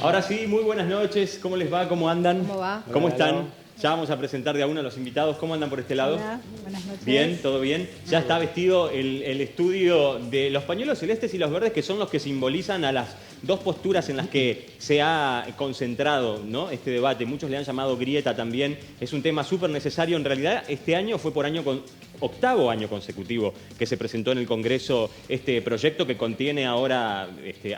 Ahora sí, muy buenas noches. ¿Cómo les va? ¿Cómo andan? ¿Cómo va? ¿Cómo Hola, están? hola. Ya vamos a presentar de a uno a los invitados. ¿Cómo andan por este lado? Hola, buenas noches. Bien, todo bien. Ya está vestido el estudio de los pañuelos celestes y los verdes, que son los que simbolizan a las dos posturas en las que se ha concentrado, ¿no?, este debate. Muchos le han llamado grieta también. Es un tema súper necesario. En realidad, este año fue por octavo año consecutivo que se presentó en el Congreso este proyecto, que contiene ahora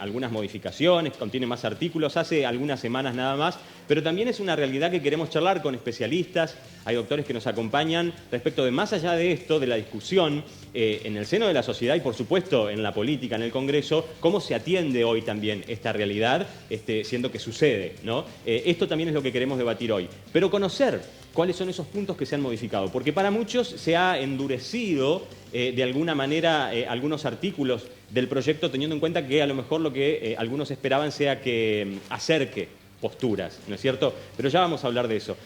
algunas modificaciones, contiene más artículos, hace algunas semanas nada más, pero también es una realidad que queremos charlar con especialistas. Hay doctores que nos acompañan respecto de, más allá de esto, de la discusión en el seno de la sociedad y, por supuesto, en la política, en el Congreso, cómo se atiende hoy también esta realidad, siendo que sucede, ¿no? Esto también es lo que queremos debatir hoy. Pero conocer cuáles son esos puntos que se han modificado, porque para muchos se ha endurecido de alguna manera algunos artículos del proyecto, teniendo en cuenta que a lo mejor lo que algunos esperaban sea que acerque posturas, ¿no es cierto? Pero ya vamos a hablar de eso.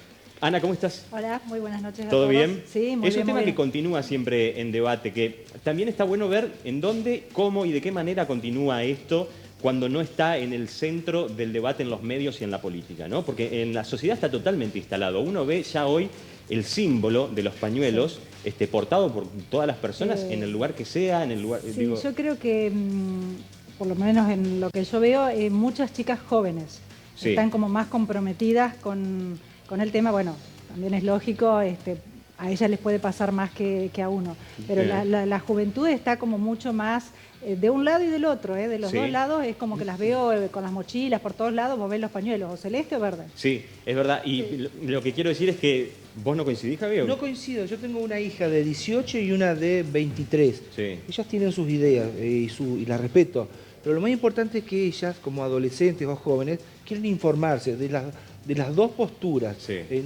Ana, ¿cómo estás? Hola, muy buenas noches a ¿Todo todos. bien? Sí, muy bien. Es un tema muy que bien. continúa siempre en debate, que también está bueno ver en dónde, cómo y de qué manera continúa esto cuando no está en el centro del debate en los medios y en la política, ¿no? Porque en la sociedad está totalmente instalado. Uno ve ya hoy el símbolo de los pañuelos portado por todas las personas en el lugar que sea, en el lugar... Sí, yo creo que, por lo menos en lo que yo veo, muchas chicas jóvenes Sí. están como más comprometidas con el tema. Bueno, también es lógico, a ellas les puede pasar más que a uno, pero la juventud está como mucho más de un lado y del otro, de los Sí. dos lados. Es como que las veo con las mochilas por todos lados. Vos ves los pañuelos, o celeste o verde. Sí, es verdad. Y lo que quiero decir es que vos no coincidís, Javier. No coincido, yo tengo una hija de 18 y una de 23. Sí. Ellas tienen sus ideas y las respeto, pero lo más importante es que ellas, como adolescentes o jóvenes, quieren informarse de las dos posturas. Sí. Y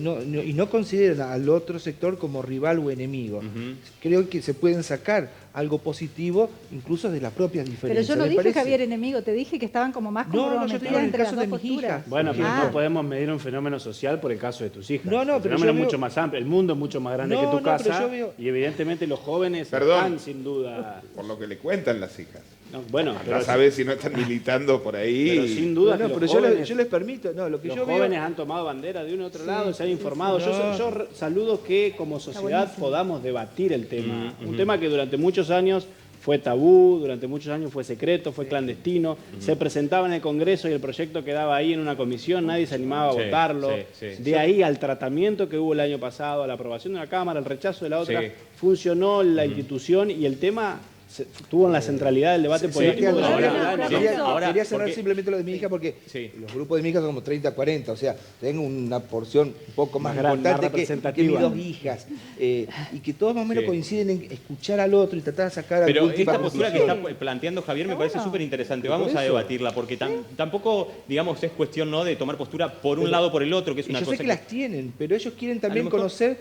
no consideran al otro sector como rival o enemigo. Ujú. Creo que se pueden sacar algo positivo incluso de las propias Pero diferencias. yo no ¿Me dije, parece? Javier, enemigo, te dije que estaban como más No, yo te comprometidas digo en el entre las caso dos de mis posturas. hijas. Bueno, pero Ah. no podemos medir un fenómeno social por el caso de tus hijas. No, no, el pero fenómeno yo es veo- mucho más amplio. El mundo es mucho más grande No, que tu no, pero casa. yo veo- Y evidentemente los jóvenes Perdón. están sin duda. Por lo que le cuentan las hijas. No, bueno, Andá a saber si no están militando por ahí. pero sin duda No, que pero los jóvenes, yo les permito. No, lo que los yo veo... jóvenes han tomado bandera de uno y otro lado, se han informado. sí. Yo saludo que como sociedad buenísimo. podamos debatir el tema. Un tema que durante muchos años fue tabú, durante muchos años fue secreto, fue clandestino. Se presentaba en el Congreso y el proyecto quedaba ahí en una comisión, nadie se animaba a Sí, votarlo. sí, sí. De ahí al tratamiento que hubo el año pasado, a la aprobación de una Cámara, el rechazo de la otra, Sí. funcionó la institución y el tema estuvo en la centralidad del debate Sí, político. sí, durante ahora- años. sí, quería ahora, cerrar porque- simplemente lo de mi hija porque Sí. los grupos de mi hija son como 30, 40, o sea, tengo una porción un poco más Más grande, más importante que representativa. mis dos hijas, y que todos más o menos Sí. coinciden en escuchar al otro y tratar de sacar Pero algún tipo esta de postura que conclusión. está planteando Javier me Está parece bueno. súper interesante. Por Vamos a eso. debatirla, porque tampoco, digamos, es cuestión, ¿no?, de tomar postura por un lado o por el otro, que es Y una yo cosa sé que las tienen, pero ellos quieren también mejor- conocer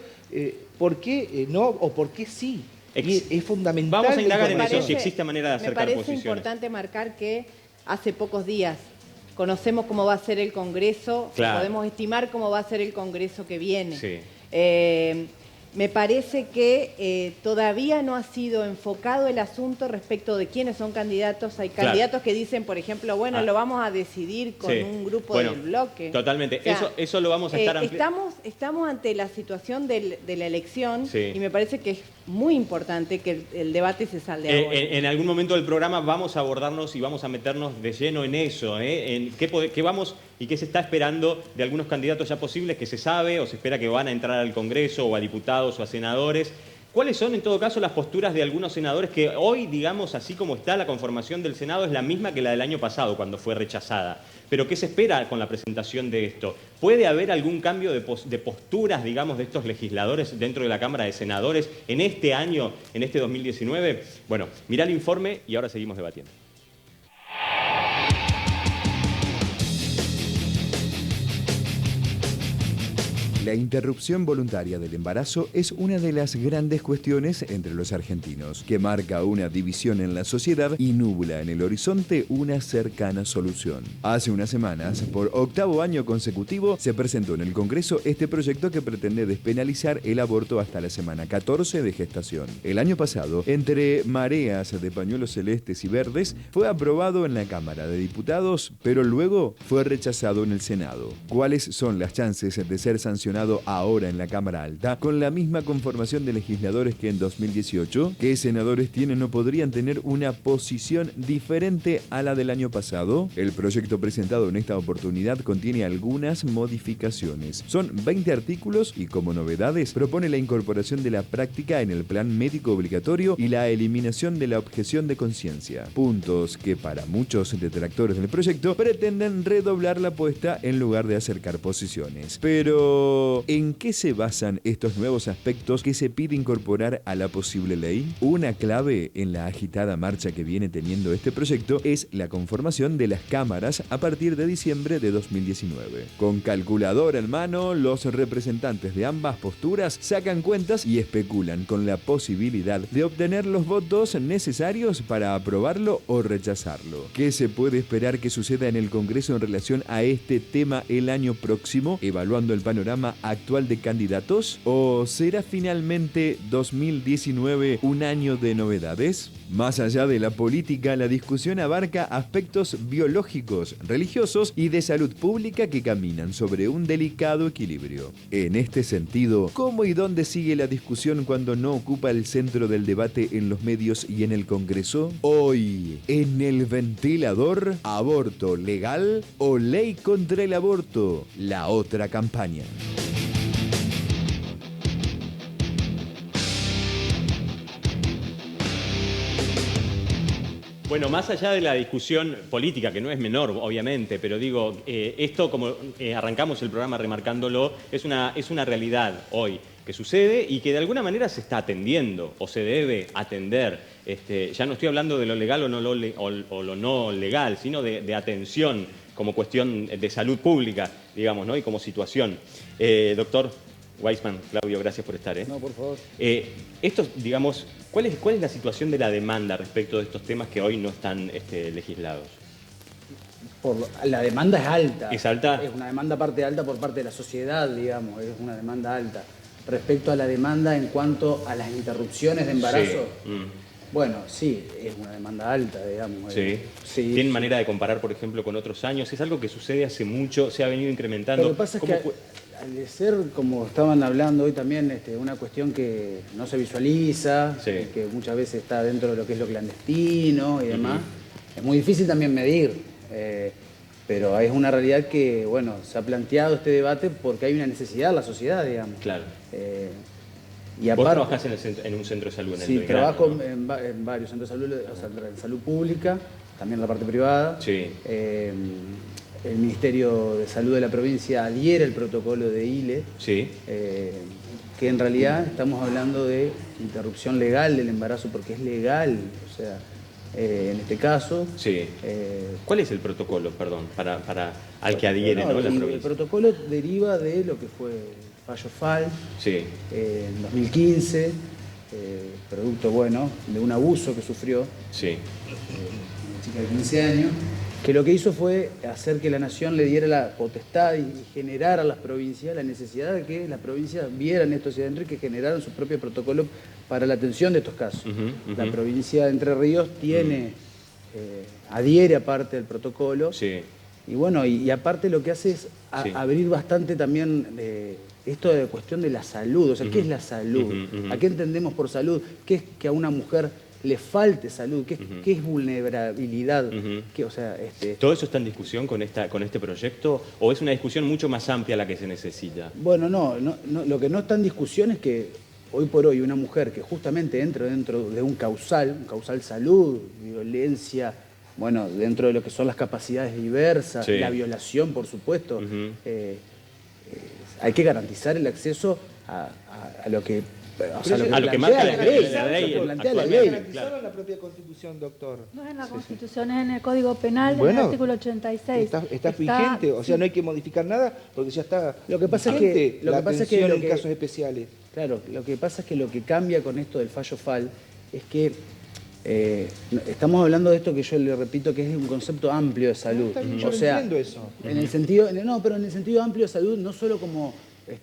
por qué no o por qué sí. Y es fundamental. Vamos a la indagar en información. eso, si existe manera de Me acercar parece posiciones. importante marcar que hace pocos días conocemos cómo va a ser el Congreso, Claro. podemos estimar cómo va a ser el Congreso que viene. Sí. Me parece que todavía no ha sido enfocado el asunto respecto de quiénes son candidatos. Hay Claro. candidatos que dicen, por ejemplo, bueno, Ah. lo vamos a decidir con Sí. un grupo Bueno, del bloque. totalmente. O sea, Eso lo vamos a estar estamos ante la situación de la elección Sí. y me parece que es muy importante que el debate se salde ahora. En algún momento del programa vamos a abordarnos y vamos a meternos de lleno en eso, en qué vamos y qué se está esperando de algunos candidatos ya posibles que se sabe o se espera que van a entrar al Congreso o a diputados o a senadores. ¿Cuáles son, en todo caso, las posturas de algunos senadores que hoy, digamos, así como está la conformación del Senado, es la misma que la del año pasado, cuando fue rechazada? Pero ¿qué se espera con la presentación de esto? ¿Puede haber algún cambio de posturas, digamos, de estos legisladores dentro de la Cámara de Senadores en este año, en este 2019? Bueno, mirá el informe y ahora seguimos debatiendo. La interrupción voluntaria del embarazo es una de las grandes cuestiones entre los argentinos, que marca una división en la sociedad y nubla en el horizonte una cercana solución. Hace unas semanas, por 8º año consecutivo, se presentó en el Congreso este proyecto que pretende despenalizar el aborto hasta la semana 14 de gestación. El año pasado, entre mareas de pañuelos celestes y verdes, fue aprobado en la Cámara de Diputados, pero luego fue rechazado en el Senado. ¿Cuáles son las chances de ser sancionado ahora en la Cámara Alta, con la misma conformación de legisladores que en 2018? ¿Qué senadores tienen o podrían tener una posición diferente a la del año pasado? El proyecto presentado en esta oportunidad contiene algunas modificaciones. Son 20 artículos y, como novedades, propone la incorporación de la práctica en el plan médico obligatorio y la eliminación de la objeción de conciencia. Puntos que para muchos detractores del proyecto pretenden redoblar la apuesta en lugar de acercar posiciones. Pero ¿en qué se basan estos nuevos aspectos que se pide incorporar a la posible ley? Una clave en la agitada marcha que viene teniendo este proyecto es la conformación de las cámaras a partir de diciembre de 2019. Con calculadora en mano, los representantes de ambas posturas sacan cuentas y especulan con la posibilidad de obtener los votos necesarios para aprobarlo o rechazarlo. ¿Qué se puede esperar que suceda en el Congreso en relación a este tema el año próximo, evaluando el panorama actual de candidatos? ¿O será finalmente 2019 un año de novedades? Más allá de la política, la discusión abarca aspectos biológicos, religiosos y de salud pública que caminan sobre un delicado equilibrio. En este sentido, ¿cómo y dónde sigue la discusión cuando no ocupa el centro del debate en los medios y en el Congreso? Hoy, en el ventilador, ¿aborto legal o ley contra el aborto? La otra campaña. Bueno, más allá de la discusión política, que no es menor, obviamente, pero digo, esto, como arrancamos el programa remarcándolo, es una realidad hoy que sucede y que de alguna manera se está atendiendo o se debe atender. Ya no estoy hablando de lo legal o lo no legal, sino de atención como cuestión de salud pública, digamos, ¿no? Y como situación. Doctor Weissman, Claudio, gracias por estar. No, por favor. Esto, digamos, ¿cuál es la situación de la demanda respecto de estos temas que hoy no están legislados? La demanda es alta. ¿Es alta? Es una demanda alta por parte de la sociedad, digamos, es una demanda alta. Respecto a la demanda en cuanto a las interrupciones de embarazo, sí. Bueno, sí, es una demanda alta, digamos. Sí. Sí. ¿Tienen manera de comparar, por ejemplo, con otros años? ¿Es algo que sucede hace mucho, se ha venido incrementando? Lo que pasa es que al ser, como estaban hablando hoy también, una cuestión que no se visualiza, sí, que muchas veces está dentro de lo que es lo clandestino y demás, es muy difícil también medir. Pero es una realidad que, bueno, se ha planteado este debate porque hay una necesidad en la sociedad, digamos. Claro. Y aparte, ¿Vos trabajás en un centro de salud? Sí, trabajo, ¿no? en varios centros de salud, o sea, en salud pública, también en la parte privada. Sí. El Ministerio de Salud de la provincia adhiere al protocolo de ILE, sí, que en realidad estamos hablando de interrupción legal del embarazo porque es legal, o sea, en este caso. Sí. ¿Cuál es el protocolo, perdón, para al que adhiere, ¿no? La provincia? El protocolo deriva de lo que fue el fallo FAL, sí, en 2015, producto, bueno, de un abuso que sufrió, sí, una chica de 15 años, que lo que hizo fue hacer que la nación le diera la potestad y generara a las provincias la necesidad de que las provincias vieran esto hacia adentro y que generaran su propio protocolo para la atención de estos casos. La provincia de Entre Ríos tiene, adhiere aparte del protocolo, sí, y bueno, y aparte lo que hace es abrir bastante también esto de cuestión de la salud, o sea, ¿qué es la salud? ¿A qué entendemos por salud? ¿Qué es que a una mujer le falte salud? ¿Qué es vulnerabilidad? ¿Qué, o sea, ¿Todo eso está en discusión con este proyecto o es una discusión mucho más amplia la que se necesita? Bueno, no, lo que no está en discusión es que hoy por hoy una mujer que justamente entra dentro de un causal salud, violencia, bueno, dentro de lo que son las capacidades diversas, sí, la violación, por supuesto, hay que garantizar el acceso a lo que O sea, a lo que marca plantea la ley, lo que plantea la actualmente. ley. Garantizaron en la propia Constitución, doctor. No es en la Constitución, es en el Código Penal, en Bueno, el artículo 86. Está vigente, o sea, no hay que modificar nada porque ya está. Lo que pasa es vigente que- lo la que pasa es que atención lo en que- casos especiales. Claro, lo que pasa es que lo que cambia con esto del fallo FAL es que estamos hablando de esto que yo le repito que es un concepto amplio de salud. Está bien, yo O lo sea, entiendo eso. en el sentido, pero en el sentido amplio de salud, no solo como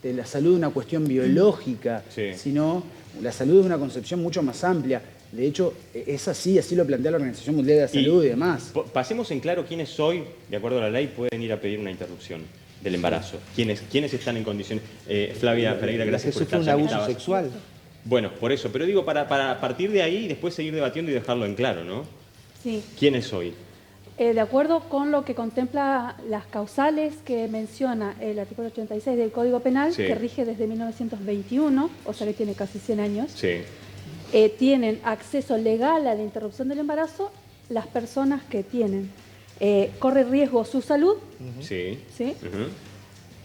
la salud de una cuestión biológica, Sí. sino la salud de una concepción mucho más amplia. De hecho, es así lo plantea la Organización Mundial de la Salud y demás. Pasemos en claro quiénes hoy, de acuerdo a la ley, pueden ir a pedir una interrupción del embarazo. ¿Quiénes están en condiciones? Flavia Pereira, La que gracias por sufre estar. un ya que abuso estabas. sexual. Bueno, por eso, pero digo, para partir de ahí y después seguir debatiendo y dejarlo en claro, ¿no? Sí. ¿Quiénes hoy? De acuerdo con lo que contempla las causales que menciona el artículo 86 del Código Penal, Sí. que rige desde 1921, o sea que tiene casi 100 años, Sí. tienen acceso legal a la interrupción del embarazo las personas que tienen, corre riesgo su salud, Sí. ¿sí? Ujú.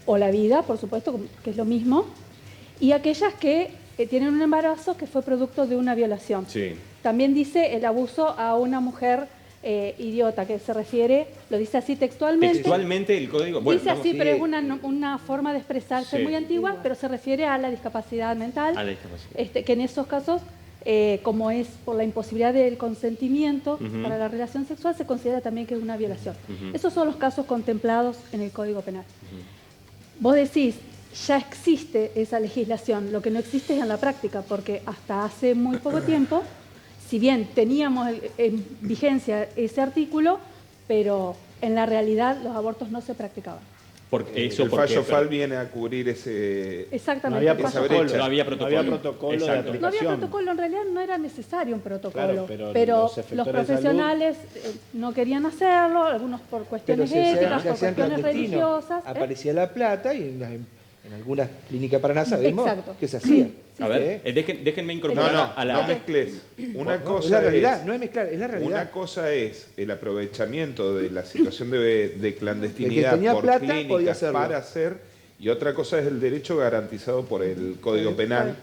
O la vida, por supuesto, que es lo mismo, y aquellas que tienen un embarazo que fue producto de una violación. Sí. También dice el abuso a una mujer idiota, que se refiere, lo dice así textualmente. Textualmente el código. Bueno, dice así, sí. pero es una forma de expresarse Sí. muy antigua, pero se refiere a la discapacidad mental, a la discapacidad. que en esos casos, como es por la imposibilidad del consentimiento Ujú. para la relación sexual, se considera también que es una violación. Ujú. Esos son los casos contemplados en el Código Penal. Vos decís, ya existe esa legislación, lo que no existe es en la práctica, porque hasta hace muy poco tiempo, si bien teníamos en vigencia ese artículo, pero en la realidad los abortos no se practicaban. Porque eso el porque- fallo FAL viene a cubrir ese... No Exactamente. había Esa protocolo. brecha. No había protocolo. No había protocolo de Exacto. No había aplicación. protocolo, en realidad no era necesario un protocolo, Claro, pero los efectores los de salud- profesionales no querían hacerlo, algunos por Pero cuestiones se éticas, hacían por cuestiones clandestinos. religiosas. Aparecía la plata y en algunas clínicas Paraná sabemos Exacto. que se hacía. A ver, ¿Eh? déjenme No, incorporar no, a la... no mezcles. Una Es cosa la realidad, es... no es mezclar, es la realidad. Una cosa es el aprovechamiento de la situación de clandestinidad El que tenía por plata podía clínicas hacerlo. para hacer, y otra cosa es el derecho garantizado por el Código Penal,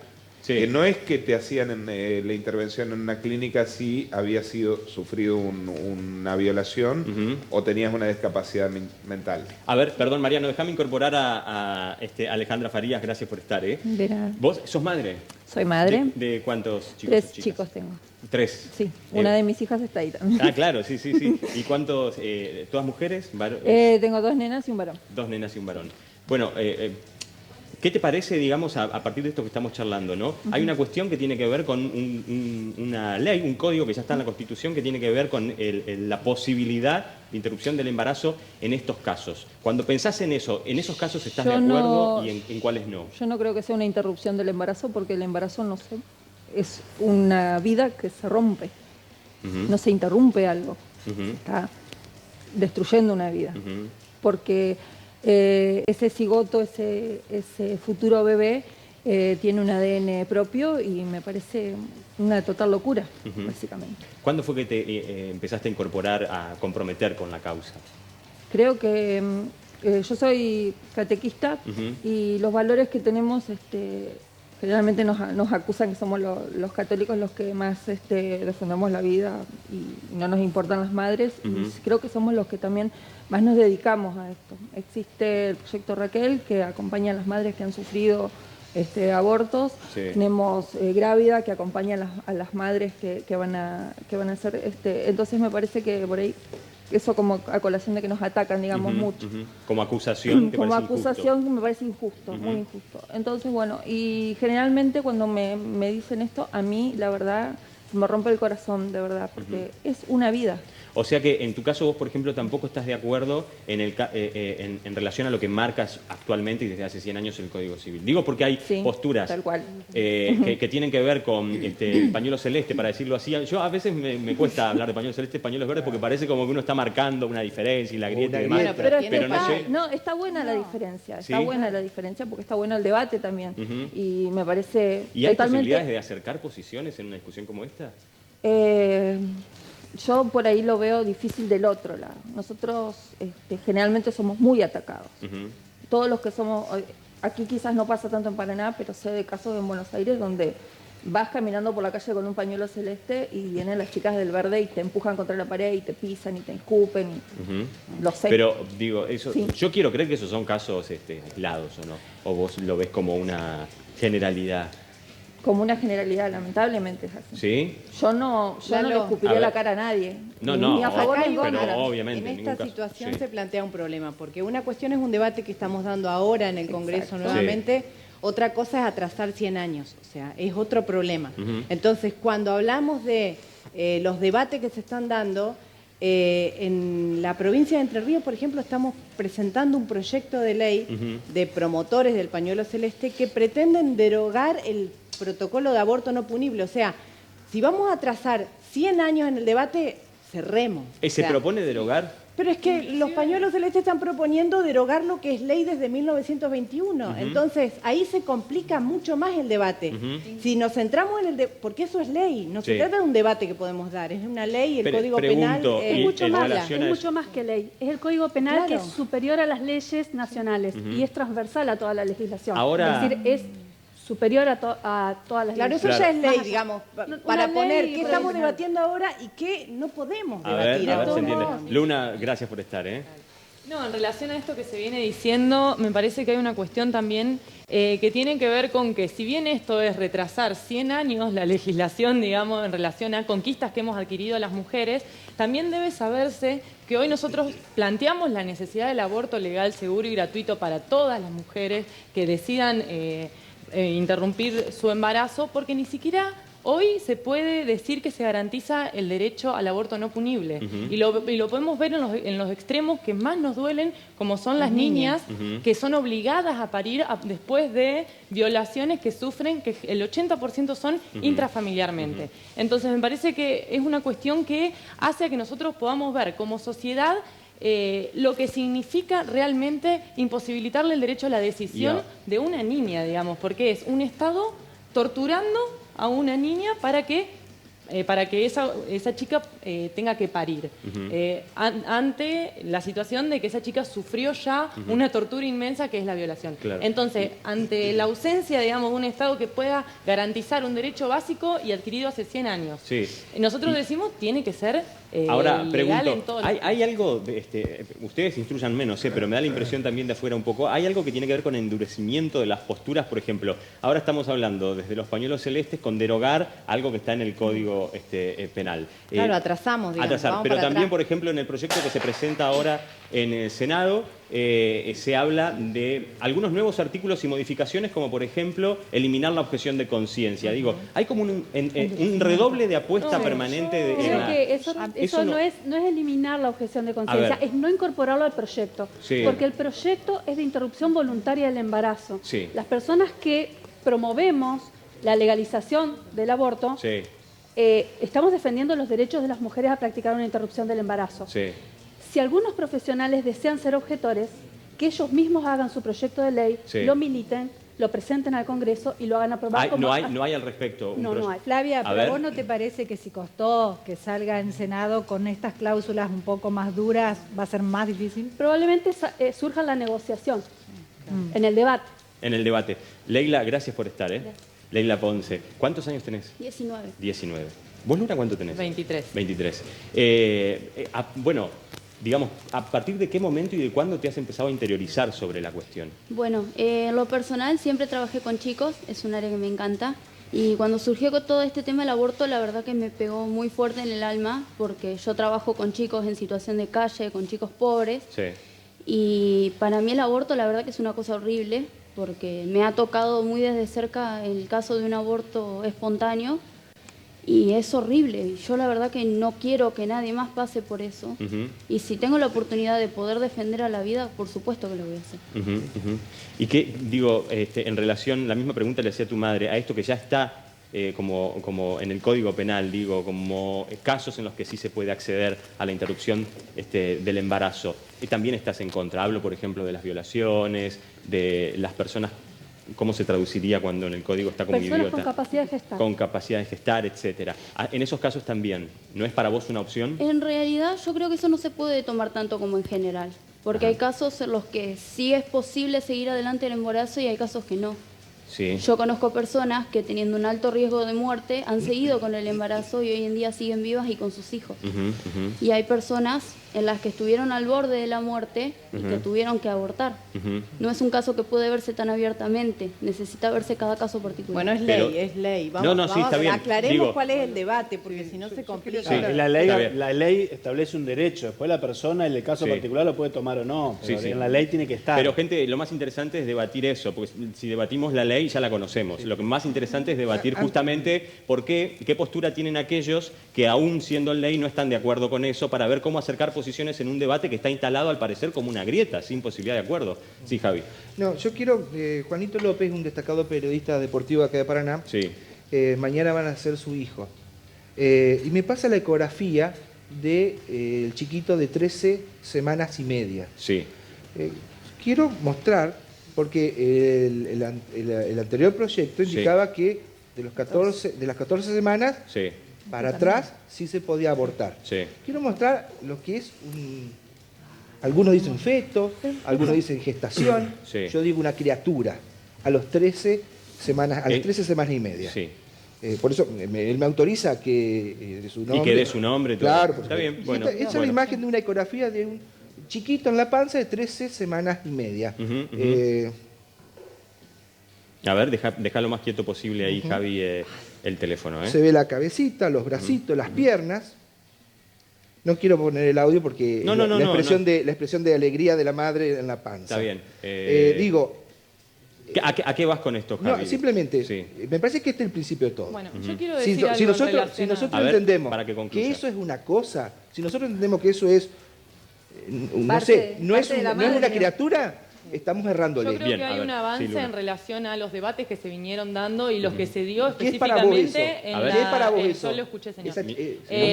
Sí. que no es que te hacían la intervención en una clínica si habías sufrido una violación o tenías una discapacidad mental. A ver, perdón, Mariano, déjame incorporar a Alejandra Farías, gracias por estar, ¿eh? De nada. ¿Vos sos madre? Soy madre. ¿De cuántos chicos? o 3 chicas? chicos tengo. 3. Sí, una de mis hijas está ahí también. Ah, claro, sí. ¿Y cuántos? ¿Todas mujeres? Tengo 2 nenas y un varón. 2 nenas y un varón. Bueno, ¿qué te parece, digamos, a partir de esto que estamos charlando, ¿no? Hay una cuestión que tiene que ver con una ley, un código que ya está en la Constitución que tiene que ver con la posibilidad de interrupción del embarazo en estos casos. Cuando pensás en eso, ¿en esos casos estás Yo de acuerdo no- y en cuáles no? Yo no creo que sea una interrupción del embarazo porque el embarazo no sé, es una vida que se rompe. Ujú, No se interrumpe algo. ujú, Está destruyendo una vida. ujú. Porque ese cigoto, ese futuro bebé, tiene un ADN propio y me parece una total locura, Ujú. básicamente. ¿Cuándo fue que te empezaste a incorporar, a comprometer con la causa? Creo que yo soy catequista Ujú. y los valores que tenemos generalmente nos acusan que somos los católicos los que más defendemos la vida y no nos importan las madres. Ujú. Y creo que somos los que también más nos dedicamos a esto. Existe el proyecto Raquel que acompaña a las madres que han sufrido abortos. Sí. Tenemos Grávida que acompaña a las madres que van a hacer. Entonces me parece que por ahí eso como a colación de que nos atacan, digamos, Ujú, mucho. ujú. Como acusación, ¿te Como parece injusto? acusación me parece injusto, Ujú. muy injusto. Entonces, bueno, y generalmente cuando me dicen esto, a mí, la verdad, me rompe el corazón, de verdad, porque es una vida. O sea que en tu caso vos, por ejemplo, tampoco estás de acuerdo en relación a lo que marcas actualmente y desde hace 100 años el Código Civil. Digo porque hay Sí, posturas tal cual. que tienen que ver con el pañuelo celeste, para decirlo así. Yo a veces me cuesta hablar de pañuelos celestes, pañuelos verdes, porque parece como que uno está marcando una diferencia y la grieta y una demás. grieta. Pero, pero no sé. está buena la diferencia, ¿Sí? está buena la diferencia porque está bueno el debate también. Ujú. Y me parece ¿Y hay totalmente... posibilidades de acercar posiciones en una discusión como esta? Yo por ahí lo veo difícil del otro lado. Nosotros generalmente somos muy atacados. Ujú. Todos los que somos, aquí quizás no pasa tanto en Paraná, pero sé de casos en Buenos Aires donde vas caminando por la calle con un pañuelo celeste y vienen las chicas del verde y te empujan contra la pared y te pisan y te escupen. Y lo sé. Pero digo, eso, Sí. yo quiero creer que esos son casos aislados, ¿o no? ¿O vos lo ves como una generalidad? Como una generalidad, lamentablemente es así. ¿Sí? Yo no le A escupiría ver. la cara a nadie. No, ni a favor Acá ni en igual, contra. pero obviamente, en en esta ningún caso. situación Sí. se plantea un problema, porque una cuestión es un debate que estamos dando ahora en el Congreso Exacto. nuevamente, otra cosa es atrasar 100 años, o sea, es otro problema. Ujú. Entonces, cuando hablamos de los debates que se están dando, en la provincia de Entre Ríos, por ejemplo, estamos presentando un proyecto de ley de promotores del pañuelo celeste que pretenden derogar el protocolo de aborto no punible. O sea, si vamos a atrasar 100 años en el debate, cerremos. ¿Se O sea, propone derogar? pero es que los pañuelos celestes están proponiendo derogar lo que es ley desde 1921. Entonces, ahí se complica mucho más el debate. Si nos centramos en el porque eso es ley, no se Sí. trata de un debate que podemos dar, es una ley, el Código Penal pregunto, Es y mucho, en más, relación es a mucho más que ley. Es el Código Penal que Claro. es superior a las leyes nacionales y es transversal a toda la legislación. Ahora- Es decir, es superior a todas las Claro, leyes. eso ya es ley, Más- digamos, Una para ley poner qué Código estamos Penal. debatiendo ahora y qué no podemos A debatir ver, se ahora. entiende. Luna, gracias por estar, ¿eh? No, en relación a esto que se viene diciendo, me parece que hay una cuestión también que tiene que ver con que si bien esto es retrasar 100 años la legislación, digamos, en relación a conquistas que hemos adquirido las mujeres, también debe saberse que hoy nosotros planteamos la necesidad del aborto legal, seguro y gratuito para todas las mujeres que decidan interrumpir su embarazo, porque ni siquiera hoy se puede decir que se garantiza el derecho al aborto no punible. Y lo podemos ver en los extremos que más nos duelen, como son las niñas, que son obligadas a parir después de violaciones que sufren, que el 80% son intrafamiliarmente. Entonces me parece que es una cuestión que hace a que nosotros podamos ver como sociedad lo que significa realmente imposibilitarle el derecho a la decisión de una niña, digamos, porque es un Estado torturando a una niña para que esa chica tenga que parir. Ante la situación de que esa chica sufrió ya una tortura inmensa que es la violación. Claro. Entonces, ante la ausencia, digamos, de un Estado que pueda garantizar un derecho básico y adquirido hace 100 años, Sí. nosotros decimos tiene que ser Ahora legal pregunto, en todo ¿hay algo, ustedes instruyan menos, pero me da la impresión también de afuera un poco, hay algo que tiene que ver con endurecimiento de las posturas? Por ejemplo, ahora estamos hablando desde los pañuelos celestes con derogar algo que está en el Código Penal. Claro, atrasamos, digamos. Atrasar, vamos pero para también, atrás. por ejemplo, en el proyecto que se presenta ahora en el Senado, se habla de algunos nuevos artículos y modificaciones, como por ejemplo, eliminar la objeción de conciencia. Digo, hay como un redoble de apuesta permanente. Creo que eso eso no es eliminar la objeción de A conciencia, ver. es no incorporarlo al proyecto. Sí. Porque el proyecto es de interrupción voluntaria del embarazo. Sí. Las personas que promovemos la legalización del aborto, Sí, estamos defendiendo los derechos de las mujeres a practicar una interrupción del embarazo. sí. Si algunos profesionales desean ser objetores, que ellos mismos hagan su proyecto de ley, Sí. lo militen, lo presenten al Congreso y lo hagan aprobar. No hay al respecto. No, no hay. Flavia, A pero ver. ¿vos no te parece que si costó que salga en Senado con estas cláusulas un poco más duras, va a ser más difícil? Probablemente surja la negociación en el debate. En el debate. Leila, gracias por estar, ¿eh? Leila Ponce. ¿Cuántos años tenés? 19. 19. ¿Vos, Luna, cuánto tenés? 23. 23. Bueno, digamos, ¿a partir de qué momento y de cuándo te has empezado a interiorizar sobre la cuestión? Bueno, en lo personal siempre trabajé con chicos, es un área que me encanta. Y cuando surgió con todo este tema del aborto, la verdad que me pegó muy fuerte en el alma, porque yo trabajo con chicos en situación de calle, con chicos pobres. Sí. Y para mí el aborto la verdad que es una cosa horrible, porque me ha tocado muy desde cerca el caso de un aborto espontáneo. Y es horrible. Y yo la verdad que no quiero que nadie más pase por eso. Y si tengo la oportunidad de poder defender a la vida, por supuesto que lo voy a hacer. Y qué, digo, en relación, la misma pregunta le hacía a tu madre, a esto que ya está como en el Código Penal, digo, como casos en los que sí se puede acceder a la interrupción del embarazo. También estás en contra. Hablo, por ejemplo, de las violaciones, de las personas. ¿Cómo se traduciría cuando en el código está como Personas idiota? con capacidad de gestar. Con capacidad de gestar, etcétera. En esos casos también, ¿no es para vos una opción? En realidad yo creo que eso no se puede tomar tanto como en general. Porque hay casos en los que sí es posible seguir adelante el embarazo y hay casos que no. Sí. Yo conozco personas que teniendo un alto riesgo de muerte han seguido con el embarazo y hoy en día siguen vivas y con sus hijos. Y hay personas en las que estuvieron al borde de la muerte y que tuvieron que abortar. No es un caso que puede verse tan abiertamente, necesita verse cada caso particular. Bueno, es ley, es ley. Vamos, sí, está bien. Aclaremos cuál es el debate, porque si no se complica. Sí, la ley establece un derecho, después la persona en el caso particular lo puede tomar o no, pero en la ley tiene que estar. Pero gente, lo más interesante es debatir eso, porque si debatimos la ley ya la conocemos. Lo que más interesante es debatir justamente qué postura tienen aquellos que aún siendo ley no están de acuerdo con eso, para ver cómo acercar posiciones en un debate que está instalado al parecer como una grieta, sin posibilidad de acuerdo. Sí, Javi. No, yo quiero, Juanito López, un destacado periodista deportivo acá de Paraná, mañana van a ser su hijo. Y me pasa la ecografía del chiquito de 13 semanas y media. Sí. Quiero mostrar, porque el anterior proyecto indicaba que de las 14 semanas para atrás sí se podía abortar. Quiero mostrar lo que es algunos dicen feto, algunos dicen gestación, yo digo una criatura a las 13 semanas y media. Por eso él me autoriza que de su nombre. Y que dé su nombre. Todo. Claro, está bien. Bueno, esta es la imagen de una ecografía de un chiquito en la panza de 13 semanas y media. A ver, deja lo más quieto posible ahí, Javi, el teléfono. Se ve la cabecita, los bracitos, las piernas. No quiero poner el audio porque la expresión de alegría de la madre en la panza. Está bien. Digo... ¿A qué vas con esto, Javi? No, simplemente, me parece que este es el principio de todo. Bueno, yo quiero decir algo si nosotros entendemos que eso es una cosa, si nosotros entendemos que eso es, no es una criatura, estamos errándole. Yo creo que hay un avance en relación a los debates que se vinieron dando y los que se dio específicamente en la... Yo lo escuché, señor.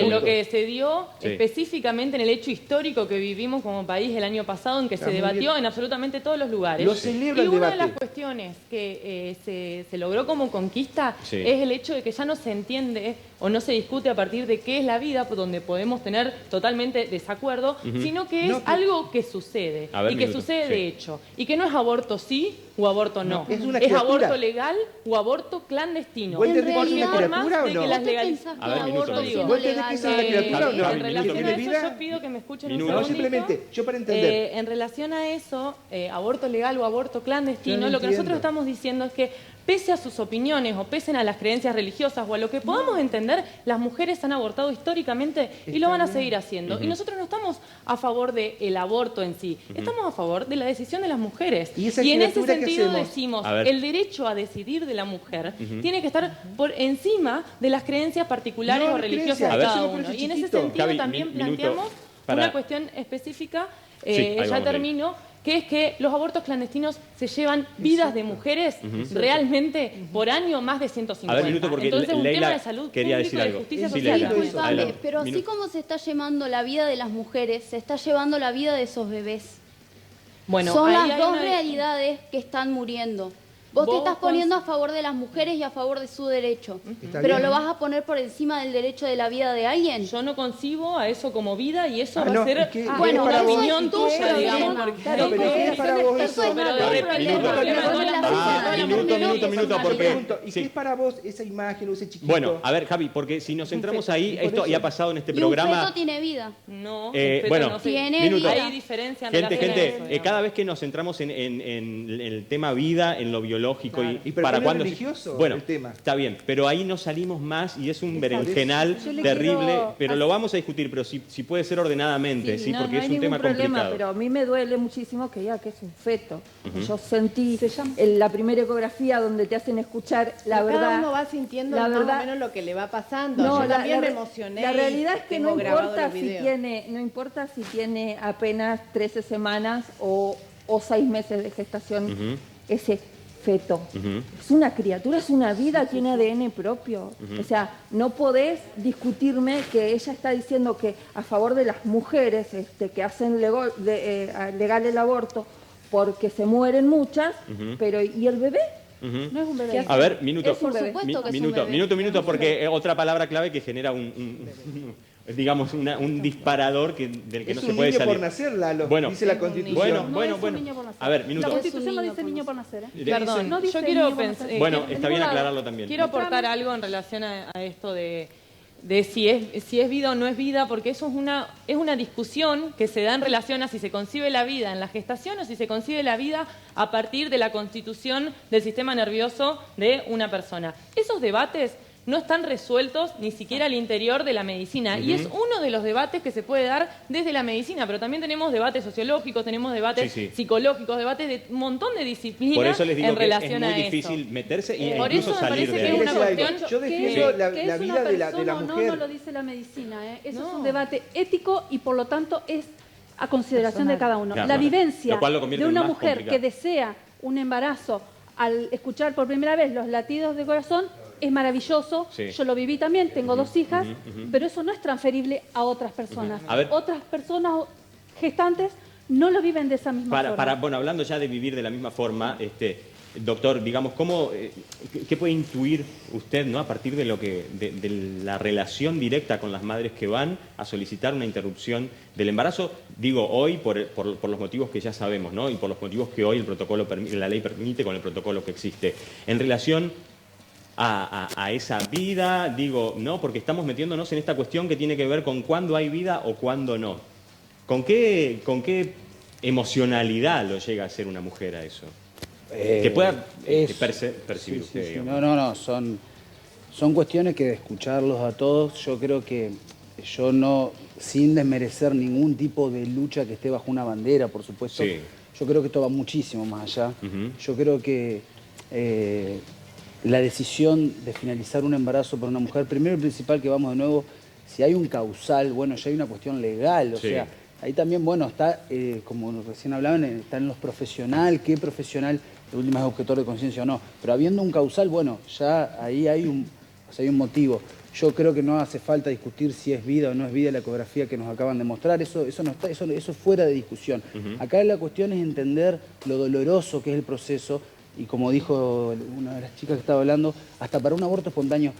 Lo que se dio específicamente en el hecho histórico que vivimos como país el año pasado, en que se debatió en absolutamente todos los lugares. Y una de las cuestiones que se logró como conquista es el hecho de que ya no se entiende o no se discute a partir de qué es la vida, donde podemos tener totalmente desacuerdo, sino que es algo que sucede y que sucede de hecho. Y que no es aborto sí o aborto no. Es aborto legal o aborto clandestino. ¿Vos entendés que es una criatura o no? ¿Vos entendés que es una criatura o no? En relación a eso yo pido que me escuchen un segundito. Simplemente, yo para entender. En relación a eso, aborto legal o aborto clandestino, lo que nosotros estamos diciendo es que pese a sus opiniones o pese a las creencias religiosas o a lo que podamos entender, las mujeres han abortado históricamente y lo van a seguir haciendo. Y nosotros no estamos a favor del aborto en sí, estamos a favor de la decisión de las mujeres. Y en ese sentido decimos, el derecho a decidir de la mujer tiene que estar por encima de las creencias particulares o religiosas de cada uno. Y en ese sentido también planteamos una cuestión específica, ya termino, que es que los abortos clandestinos se llevan vidas de mujeres realmente por año más de 150. A ver, minuto, porque entonces un Leila tema de salud quería pública, decir de justicia algo. social. Disculpame, pero así como se está llevando la vida de las mujeres, se está llevando la vida de esos bebés. Bueno, son las dos realidades que están muriendo. Vos te estás poniendo a favor de las mujeres y a favor de su derecho. Pero ¿lo vas a poner por encima del derecho de la vida de alguien? Yo no concibo a eso como vida y eso va a ser una opinión tuya, digamos. Minuto, porque... ¿Y qué es para vos esa imagen o ese chiquito? Bueno, a ver, Javi, porque si nos centramos ahí, esto ya ha pasado en este programa... ¿Y un feto tiene vida? No, bueno, tiene vida. Hay diferencia en relación a eso. Cada vez que nos centramos en el tema vida, en lo biológico y para cuándo... Bueno, el tema. Está bien, pero ahí no salimos más y es un berenjenal terrible, pero lo vamos a discutir, pero si puede ser ordenadamente, sí, porque no es un tema complicado. Pero a mí me duele muchísimo que diga que es un feto. Yo sentí la primera ecografía donde te hacen escuchar la verdad. Cada uno va sintiendo más o menos lo que le va pasando. No, yo también me emocioné. La realidad es que no importa si tiene apenas 13 semanas o 6 meses de gestación ese feto. Es una criatura, es una vida, tiene ADN propio. O sea, no podés discutirme que ella está diciendo que a favor de las mujeres que hacen legal el aborto porque se mueren muchas, pero ¿y el bebé? No es un bebé. A ver, minuto, por supuesto que es un bebé. minuto, porque otra palabra clave que genera digamos, un disparador del que no se puede salir. Es un niño por nacer, Lalo, bueno, dice la Constitución. Bueno. A ver, minuto. La Constitución no dice niño por nacer. Perdón, no dice yo quiero niño por pensar... nacer. Bueno, está bien aclararlo también. Quiero aportar algo en relación a esto de si es vida o no es vida, porque eso es una discusión que se da en relación a si se concibe la vida en la gestación o si se concibe la vida a partir de la constitución del sistema nervioso de una persona. Esos debates no están resueltos ni siquiera al interior de la medicina. Y es uno de los debates que se puede dar desde la medicina, pero también tenemos debates sociológicos, tenemos debates psicológicos, debates de un montón de disciplinas por eso les digo en que relación es a muy eso. difícil meterse y Por incluso eso me salir parece de que ahí. es una cuestión... Yo defiendo la vida de la mujer. No lo dice la medicina, ¿eh? Eso es un debate ético y por lo tanto es a consideración de cada uno. Claro, la vivencia de de una mujer que desea un embarazo al escuchar por primera vez los latidos de corazón es maravilloso. Sí. Yo lo viví también, tengo 2 hijas, pero eso no es transferible a otras personas. A ver. Otras personas gestantes no lo viven de esa misma forma. Bueno, hablando ya de vivir de la misma forma, doctor, digamos, ¿qué puede intuir usted, ¿no? A partir de de la relación directa con las madres que van a solicitar una interrupción del embarazo? Digo, hoy por los motivos que ya sabemos, ¿no? Y por los motivos que hoy la ley permite con el protocolo que existe. En relación a esa vida, digo, ¿no? Porque estamos metiéndonos en esta cuestión que tiene que ver con cuándo hay vida o cuándo no. ¿Con qué emocionalidad lo llega a hacer una mujer a eso? Que pueda percibir usted, digamos. No, son cuestiones que de escucharlos a todos, yo creo que yo no, sin desmerecer ningún tipo de lucha que esté bajo una bandera, por supuesto, yo creo que esto va muchísimo más allá. Yo creo que la decisión de finalizar un embarazo para una mujer, primero y principal que vamos de nuevo, si hay un causal, bueno, ya hay una cuestión legal, o sea, ahí también, bueno, está, como recién hablaban, está en los profesionales, qué profesional de última es objetor de conciencia o no, pero habiendo un causal, bueno, ya ahí hay un motivo. Yo creo que no hace falta discutir si es vida o no es vida la ecografía que nos acaban de mostrar, eso es fuera de discusión. Acá la cuestión es entender lo doloroso que es el proceso, y como dijo una de las chicas que estaba hablando, hasta para un aborto espontáneo,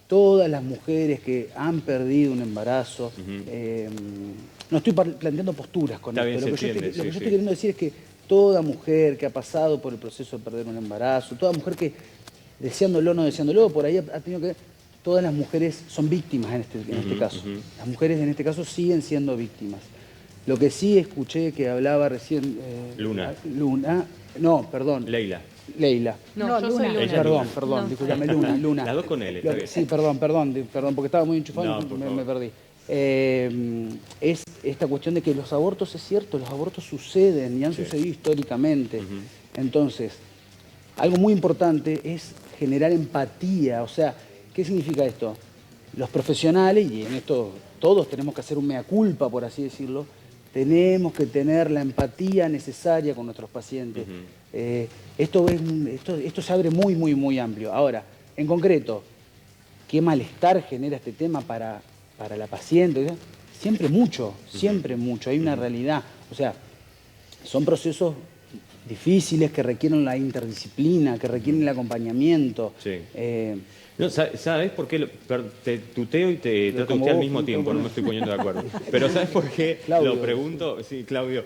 todas las mujeres que han perdido un embarazo, no estoy planteando posturas con esto, lo que yo estoy queriendo decir es que toda mujer que ha pasado por el proceso de perder un embarazo, toda mujer que, deseándolo o no deseándolo, por ahí ha tenido que... Todas las mujeres son víctimas en este caso. Las mujeres en este caso siguen siendo víctimas. Lo que sí escuché que hablaba recién... Luna. No, perdón. Leila. No, yo soy Luna. Perdón, discúlpame, Luna. Las dos con L, está bien. Sí, perdón, porque estaba muy enchufado y me perdí. Es esta cuestión de que los abortos, es cierto, los abortos suceden y han sucedido históricamente. Entonces, algo muy importante es generar empatía, o sea, ¿qué significa esto? Los profesionales, y en esto todos tenemos que hacer un mea culpa, por así decirlo, tenemos que tener la empatía necesaria con nuestros pacientes. Esto se abre muy, muy, muy amplio. Ahora, en concreto, ¿qué malestar genera este tema para la paciente? Siempre mucho. Hay una realidad. O sea, son procesos difíciles que requieren la interdisciplina, que requieren el acompañamiento. No, ¿sabes por qué? Te tuteo y te trato usted al mismo tiempo, no me estoy poniendo de acuerdo. Pero ¿sabes por qué Claudio. lo pregunto? Sí, Claudio.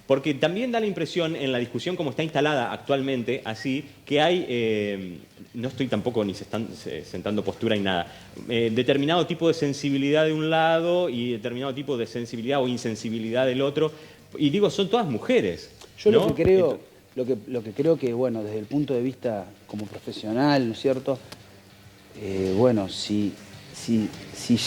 Porque también da la impresión en la discusión como está instalada actualmente, así, que hay, no estoy tampoco ni sentando postura ni nada, determinado tipo de sensibilidad de un lado y determinado tipo de sensibilidad o insensibilidad del otro. Y digo, son todas mujeres. Yo ¿no? lo que creo que, bueno, desde el punto de vista como profesional, ¿no es cierto? Bueno, si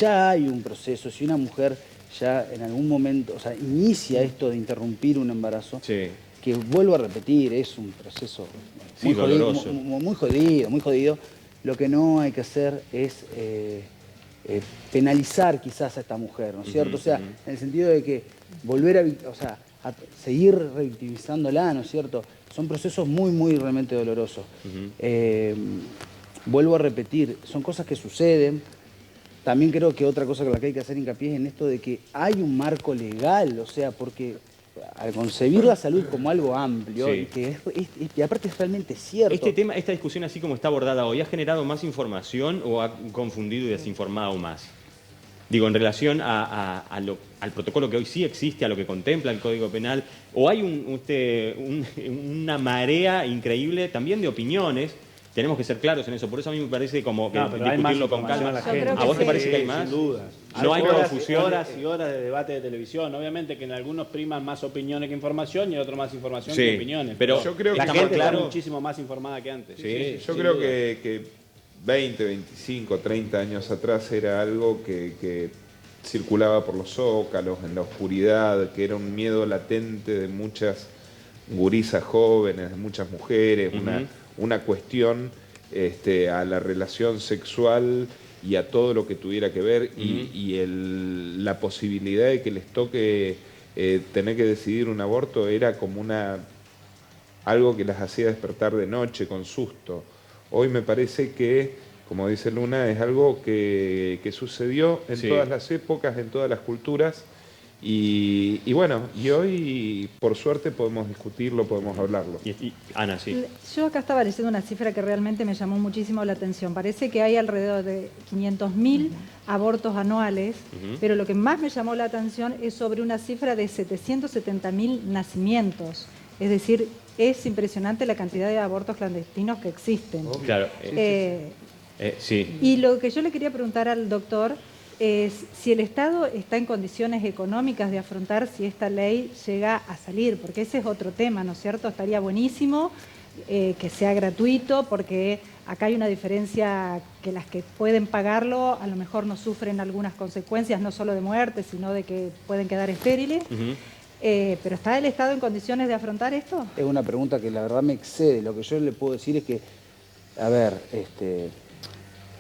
ya hay un proceso, si una mujer ya en algún momento, o sea, inicia esto de interrumpir un embarazo, que vuelvo a repetir, es un proceso muy jodido, lo que no hay que hacer es penalizar quizás a esta mujer, ¿no es cierto? O sea, en el sentido de que volver a seguir revictimizándola, ¿no es cierto? Son procesos muy, muy realmente dolorosos. Vuelvo a repetir, son cosas que suceden. También creo que otra cosa con la que hay que hacer hincapié es en esto de que hay un marco legal, o sea, porque al concebir la salud como algo amplio, y que y aparte es realmente cierto. Esta discusión así como está abordada hoy, ¿ha generado más información o ha confundido y desinformado más? Digo, en relación al protocolo que hoy sí existe, a lo que contempla el Código Penal, o hay una marea increíble también de opiniones. Tenemos que ser claros en eso, por eso a mí me parece como que discutirlo con calma. ¿A vos te parece que hay más? Sin duda. No hay confusión. Horas y horas de debate de televisión. Obviamente que en algunos priman más opiniones que información y en otros más información que opiniones. Pero yo creo que la gente está muchísimo más informada que antes. Sí, yo creo que 20, 25, 30 años atrás era algo que circulaba por los zócalos, en la oscuridad, que era un miedo latente de muchas gurisas jóvenes, de muchas mujeres, una cuestión a la relación sexual y a todo lo que tuviera que ver y la posibilidad de que les toque tener que decidir un aborto era como algo que las hacía despertar de noche con susto. Hoy me parece que, como dice Luna, es algo que sucedió en todas las épocas, en todas las culturas. Y bueno, y hoy por suerte podemos discutirlo, podemos hablarlo. Ana, sí. Yo acá estaba leyendo una cifra que realmente me llamó muchísimo la atención. Parece que hay alrededor de 500.000 abortos anuales, pero lo que más me llamó la atención es sobre una cifra de 770.000 nacimientos. Es decir, es impresionante la cantidad de abortos clandestinos que existen. Claro. Sí. Y lo que yo le quería preguntar al doctor es si el Estado está en condiciones económicas de afrontar si esta ley llega a salir, porque ese es otro tema, ¿no es cierto? Estaría buenísimo que sea gratuito, porque acá hay una diferencia que las que pueden pagarlo a lo mejor no sufren algunas consecuencias, no solo de muerte, sino de que pueden quedar estériles. ¿Pero está el Estado en condiciones de afrontar esto? Es una pregunta que la verdad me excede. Lo que yo le puedo decir es que, a ver,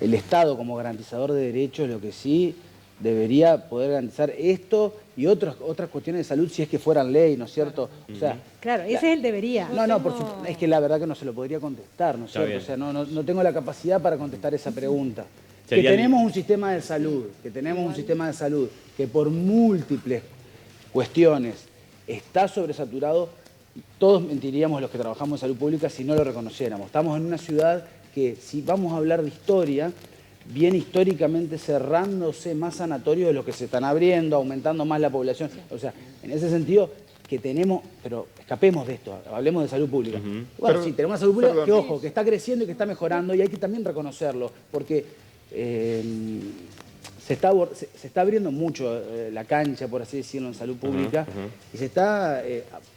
el Estado como garantizador de derechos lo que sí debería poder garantizar esto y otras cuestiones de salud si es que fueran ley, ¿no es cierto? O sea, claro, ese es el debería. No, por supuesto, es que la verdad que no se lo podría contestar, ¿no es cierto? O sea, no tengo la capacidad para contestar esa pregunta. Que tenemos un sistema de salud, que por múltiples cuestiones está sobresaturado, todos mentiríamos los que trabajamos en salud pública si no lo reconociéramos. Estamos en una ciudad que, si vamos a hablar de historia, viene históricamente cerrándose más sanatorios de los que se están abriendo, aumentando más la población. O sea, en ese sentido que tenemos, pero escapemos de esto, hablemos de salud pública. Bueno, sí, tenemos una salud pública que, ojo, que está creciendo y que está mejorando y hay que también reconocerlo, porque se está abriendo mucho la cancha, por así decirlo, en salud pública y se está,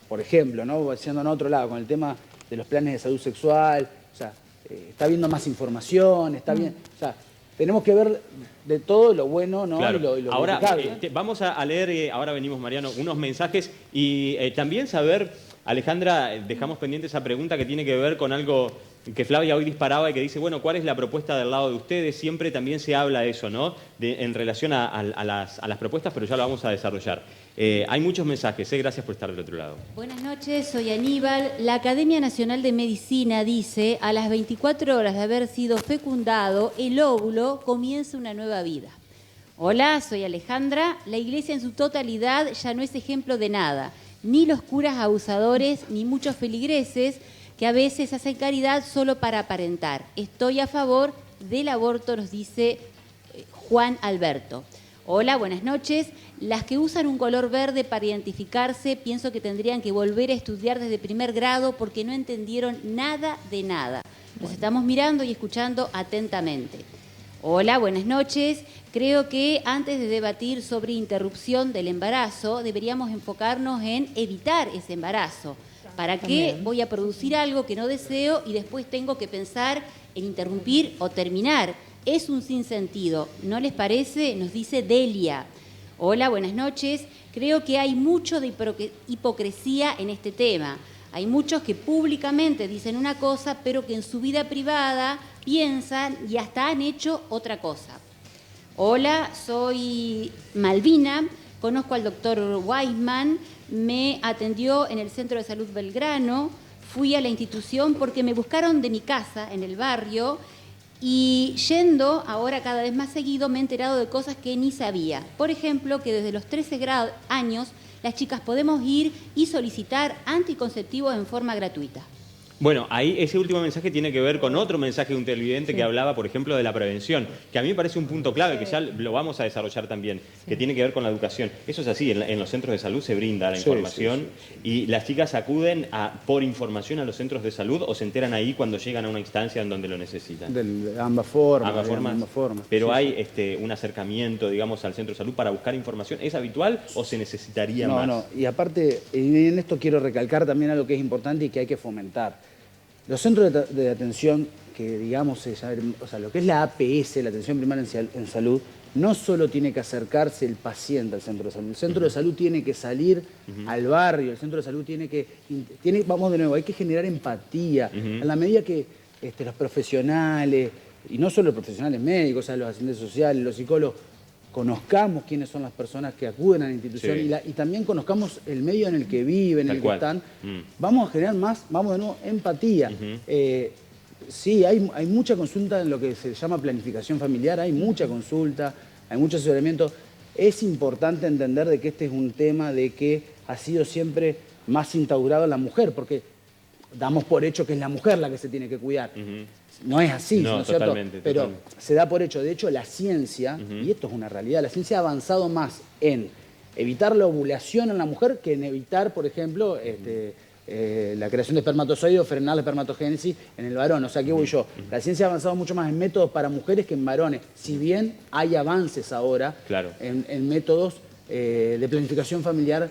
por ejemplo, ¿no? Yendo a otro lado, con el tema de los planes de salud sexual, o sea, está habiendo más información, está bien, o sea, tenemos que ver de todo lo bueno, ¿no? Claro. Y lo ahora criticable. vamos a leer, ahora venimos Mariano, unos mensajes y también saber, Alejandra, dejamos pendiente esa pregunta que tiene que ver con algo que Flavia hoy disparaba y que dice, bueno, ¿cuál es la propuesta del lado de ustedes? Siempre también se habla de eso, ¿no? En relación a las propuestas, pero ya lo vamos a desarrollar. Hay muchos mensajes, gracias por estar del otro lado. Buenas noches, soy Aníbal. La Academia Nacional de Medicina dice, a las 24 horas de haber sido fecundado, el óvulo comienza una nueva vida. Hola, soy Alejandra. La Iglesia en su totalidad ya no es ejemplo de nada. Ni los curas abusadores, ni muchos feligreses que a veces hacen caridad solo para aparentar. Estoy a favor del aborto, nos dice Juan Alberto. Hola, buenas noches. Las que usan un color verde para identificarse, pienso que tendrían que volver a estudiar desde primer grado porque no entendieron nada de nada. Los estamos mirando y escuchando atentamente. Hola, buenas noches. Creo que antes de debatir sobre interrupción del embarazo, deberíamos enfocarnos en evitar ese embarazo. ¿Para qué voy a producir algo que no deseo y después tengo que pensar en interrumpir o terminar? Es un sinsentido. ¿No les parece? Nos dice Delia. Hola, buenas noches. Creo que hay mucho de hipocresía en este tema. Hay muchos que públicamente dicen una cosa, pero que en su vida privada piensan y hasta han hecho otra cosa. Hola, soy Malvina. Conozco al doctor Weisman. Me atendió en el Centro de Salud Belgrano. Fui a la institución porque me buscaron de mi casa, en el barrio, y yendo ahora cada vez más seguido me he enterado de cosas que ni sabía. Por ejemplo, que desde los 13 años las chicas podemos ir y solicitar anticonceptivos en forma gratuita. Bueno, ahí ese último mensaje tiene que ver con otro mensaje de un televidente que hablaba, por ejemplo, de la prevención, que a mí me parece un punto clave, que ya lo vamos a desarrollar también, que tiene que ver con la educación. Eso es así, en los centros de salud se brinda la información y las chicas acuden por información a los centros de salud o se enteran ahí cuando llegan a una instancia en donde lo necesitan. De ambas formas. Ambas formas. Pero hay un acercamiento, digamos, al centro de salud para buscar información. ¿Es habitual o se necesitaría más? No, y aparte, en esto quiero recalcar también algo que es importante y que hay que fomentar. Los centros de atención, que digamos, o sea, lo que es la APS, la atención primaria en salud, no solo tiene que acercarse el paciente al centro de salud, el centro de salud tiene que salir al barrio, el centro de salud vamos de nuevo, hay que generar empatía, en la medida que los profesionales, y no solo los profesionales médicos, o sea, los asistentes sociales, los psicólogos, conozcamos quiénes son las personas que acuden a la institución y también conozcamos el medio en el que viven, en el que están, vamos a generar vamos de nuevo, empatía. Sí, hay mucha consulta en lo que se llama planificación familiar, hay mucha consulta, hay mucho asesoramiento. Es importante entender de que este es un tema de que ha sido siempre más instaurado en la mujer, porque damos por hecho que es la mujer la que se tiene que cuidar. No es así, ¿no es cierto? Pero se da por hecho. De hecho, la ciencia, y esto es una realidad, la ciencia ha avanzado más en evitar la ovulación en la mujer que en evitar, por ejemplo, la creación de espermatozoides o frenar la espermatogénesis en el varón. O sea, ¿qué voy yo? La ciencia ha avanzado mucho más en métodos para mujeres que en varones. Si bien hay avances ahora en métodos de planificación familiar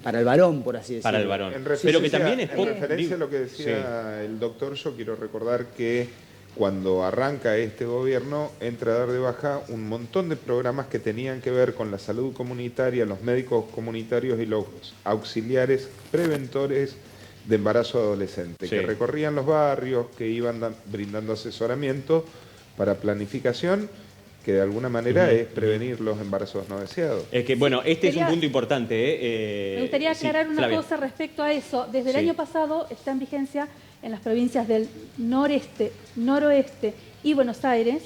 para el varón, por así decirlo. Para el varón. Pero que también es en referencia a lo que decía el doctor, yo quiero recordar que cuando arranca este gobierno entra a dar de baja un montón de programas que tenían que ver con la salud comunitaria, los médicos comunitarios y los auxiliares preventores de embarazo adolescente, que recorrían los barrios, que iban brindando asesoramiento para planificación, que de alguna manera es prevenir los embarazos no deseados. Es que, bueno, este es un punto importante. Me gustaría aclarar una cosa respecto a eso. Desde el año pasado está en vigencia en las provincias del noreste, noroeste y Buenos Aires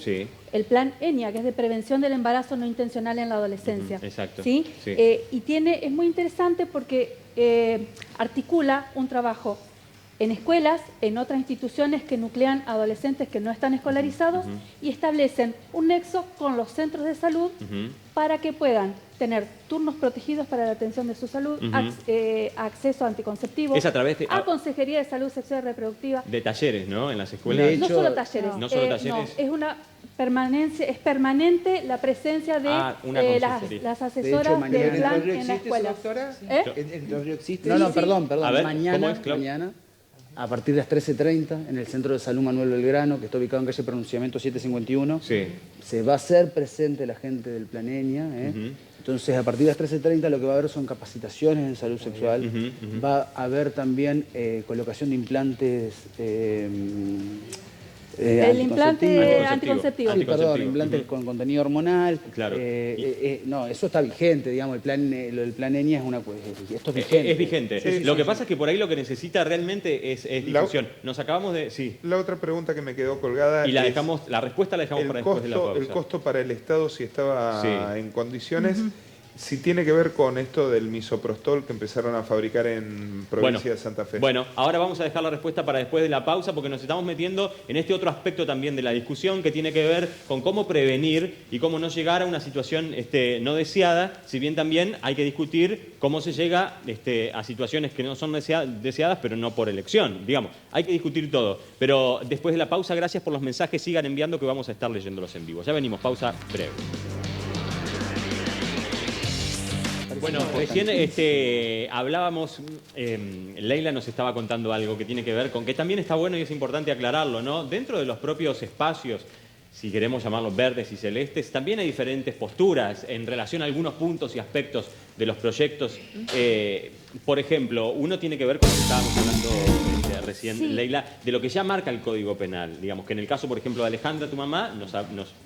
el plan ENIA, que es de prevención del embarazo no intencional en la adolescencia. Exacto. ¿Sí? Y es muy interesante porque articula un trabajo en escuelas, en otras instituciones que nuclean adolescentes que no están escolarizados y establecen un nexo con los centros de salud para que puedan tener turnos protegidos para la atención de su salud, acceso a anticonceptivos, a consejería de salud sexual y reproductiva. De talleres, ¿no? En las escuelas. De hecho, no solo talleres. No solo talleres. Es una permanencia, es permanente la presencia de las asesoras del plan en la escuela. ¿El existe? No, perdón. A ver, mañana, a partir de las 13:30, en el Centro de Salud Manuel Belgrano, que está ubicado en calle Pronunciamiento 751, se va a hacer presente la gente del Plan ENIA. Entonces, a partir de las 13:30 lo que va a haber son capacitaciones en salud sexual, va a haber también colocación de implantes... el implante anticonceptivo. Sí, perdón, implante con contenido hormonal. Claro. No, eso está vigente, digamos, el plan ENIA es una esto es vigente. Es vigente. Lo que pasa es que por ahí lo que necesita realmente es difusión. Nos acabamos de... La otra pregunta que me quedó colgada y la respuesta la dejamos para después de la pausa. El costo para el Estado, si estaba en condiciones... Si tiene que ver con esto del misoprostol que empezaron a fabricar en provincia de Santa Fe. Bueno, ahora vamos a dejar la respuesta para después de la pausa porque nos estamos metiendo en este otro aspecto también de la discusión que tiene que ver con cómo prevenir y cómo no llegar a una situación no deseada, si bien también hay que discutir cómo se llega a situaciones que no son deseadas, pero no por elección, digamos. Hay que discutir todo. Pero después de la pausa, gracias por los mensajes, sigan enviando que vamos a estar leyéndolos en vivo. Ya venimos, pausa breve. Bueno, recién hablábamos, Leila nos estaba contando algo que tiene que ver con que también está bueno y es importante aclararlo, ¿no? Dentro de los propios espacios, si queremos llamarlos verdes y celestes, también hay diferentes posturas en relación a algunos puntos y aspectos de los proyectos. Por ejemplo, uno tiene que ver con lo que estábamos hablando recién, Leila, de lo que ya marca el Código Penal. Digamos que en el caso, por ejemplo, de Alejandra, tu mamá, nos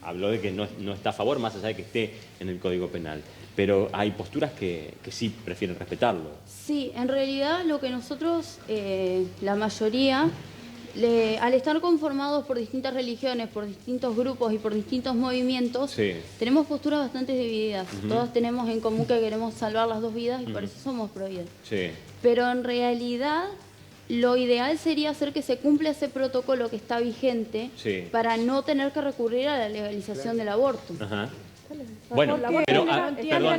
habló de que no está a favor, más allá de que esté en el Código Penal. Pero hay posturas que sí prefieren respetarlo. Sí, en realidad lo que nosotros, la mayoría, al estar conformados por distintas religiones, por distintos grupos y por distintos movimientos, tenemos posturas bastante divididas. Todos tenemos en común que queremos salvar las dos vidas y por eso somos pro vida. Pero en realidad lo ideal sería hacer que se cumpla ese protocolo que está vigente para no tener que recurrir a la legalización del aborto. Ajá. Bueno, pero perdón,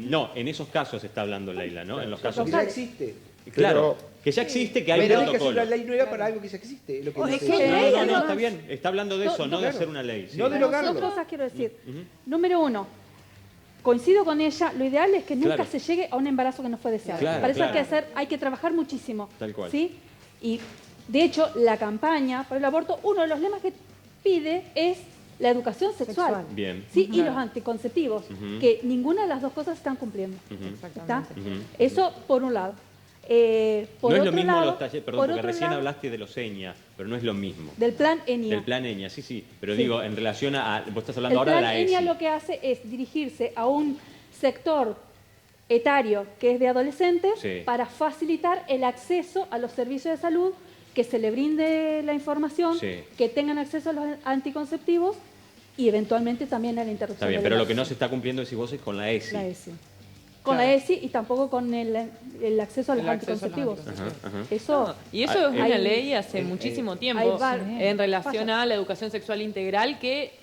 no, en esos casos está hablando Leila, ¿no? En los casos que ya existe. Claro, que ya existe, que hay pero protocolo. Pero una ley nueva para algo que ya existe. Lo que no, está bien. Está hablando de eso, no de hacer una ley. No derogarlo. Dos cosas quiero decir. Número uno, coincido con ella, lo ideal es que nunca se llegue a un embarazo que no fue deseado. Para eso hay que trabajar muchísimo. Tal cual. ¿Sí? Y de hecho, la campaña por el aborto, uno de los lemas que pide es la educación sexual. Bien. ¿Sí? Y los anticonceptivos, que ninguna de las dos cosas están cumpliendo. ¿Está? Eso por un lado. No es lo mismo los talleres, perdón, porque recién hablaste de los ENIA, pero no es lo mismo. Del plan ENIA. Del plan ENIA, sí. Pero digo, en relación a, vos estás hablando ahora de la ESI. El plan ENIA lo que hace es dirigirse a un sector etario que es de adolescentes para facilitar el acceso a los servicios de salud, que se le brinde la información, que tengan acceso a los anticonceptivos y eventualmente también a la interrupción. Está bien, pero lo que no se está cumpliendo, decís vos, es con la ESI. La ESI. Con la ESI y tampoco con el acceso a los anticonceptivos. Eso, y eso es una ley hace muchísimo tiempo en relación a la educación sexual integral que,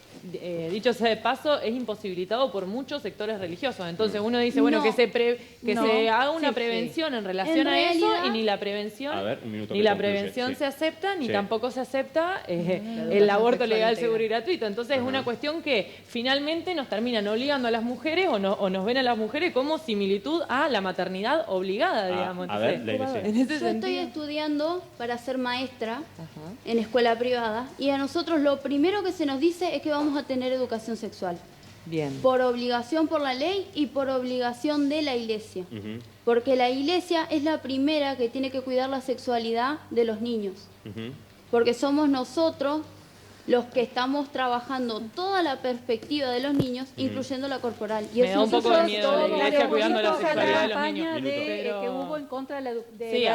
dicho sea de paso, es imposibilitado por muchos sectores religiosos. Entonces uno dice, bueno, que se haga una prevención en relación a eso y ni la prevención, se acepta, ni tampoco se acepta el aborto legal, seguro y gratuito. Entonces es una cuestión que finalmente nos terminan obligando a las mujeres o nos ven a las mujeres como similitud a la maternidad obligada, digamos. Yo estoy estudiando para ser maestra en escuela privada y a nosotros lo primero que se nos dice es que vamos a tener educación sexual. Bien. Por obligación por la ley y por obligación de la iglesia. Porque la iglesia es la primera que tiene que cuidar la sexualidad de los niños. Porque somos nosotros los que estamos trabajando toda la perspectiva de los niños, incluyendo la corporal. Y me da un poco de miedo la iglesia cuidando la sexualidad de los niños. Que hubo en contra de la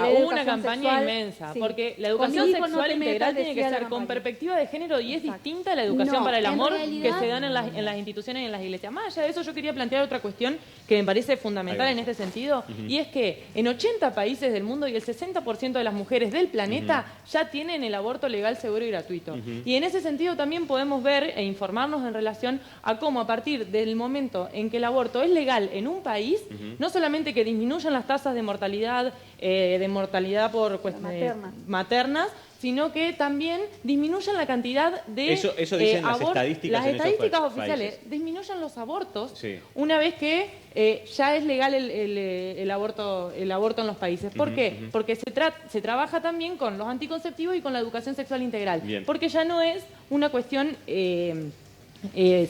hubo una campaña inmensa, porque la educación sexual integral tiene que ser con perspectiva de género y es distinta a la educación para el amor que se dan en las instituciones y en las iglesias. Más allá de eso, yo quería plantear otra cuestión que me parece fundamental en este sentido, y es que en 80 países del mundo y el 60% de las mujeres del planeta ya tienen el aborto legal, seguro y gratuito. Y en ese sentido también podemos ver e informarnos en relación a cómo a partir del momento en que el aborto es legal en un país, no solamente que disminuyan las tasas de mortalidad por cuestiones maternas, sino que también disminuyan la cantidad de eso dicen las estadísticas. Las estadísticas oficiales disminuyan los abortos una vez que ya es legal el aborto en los países. ¿Por qué? Porque se trabaja también con los anticonceptivos y con la educación sexual integral. Bien. Porque ya no es una cuestión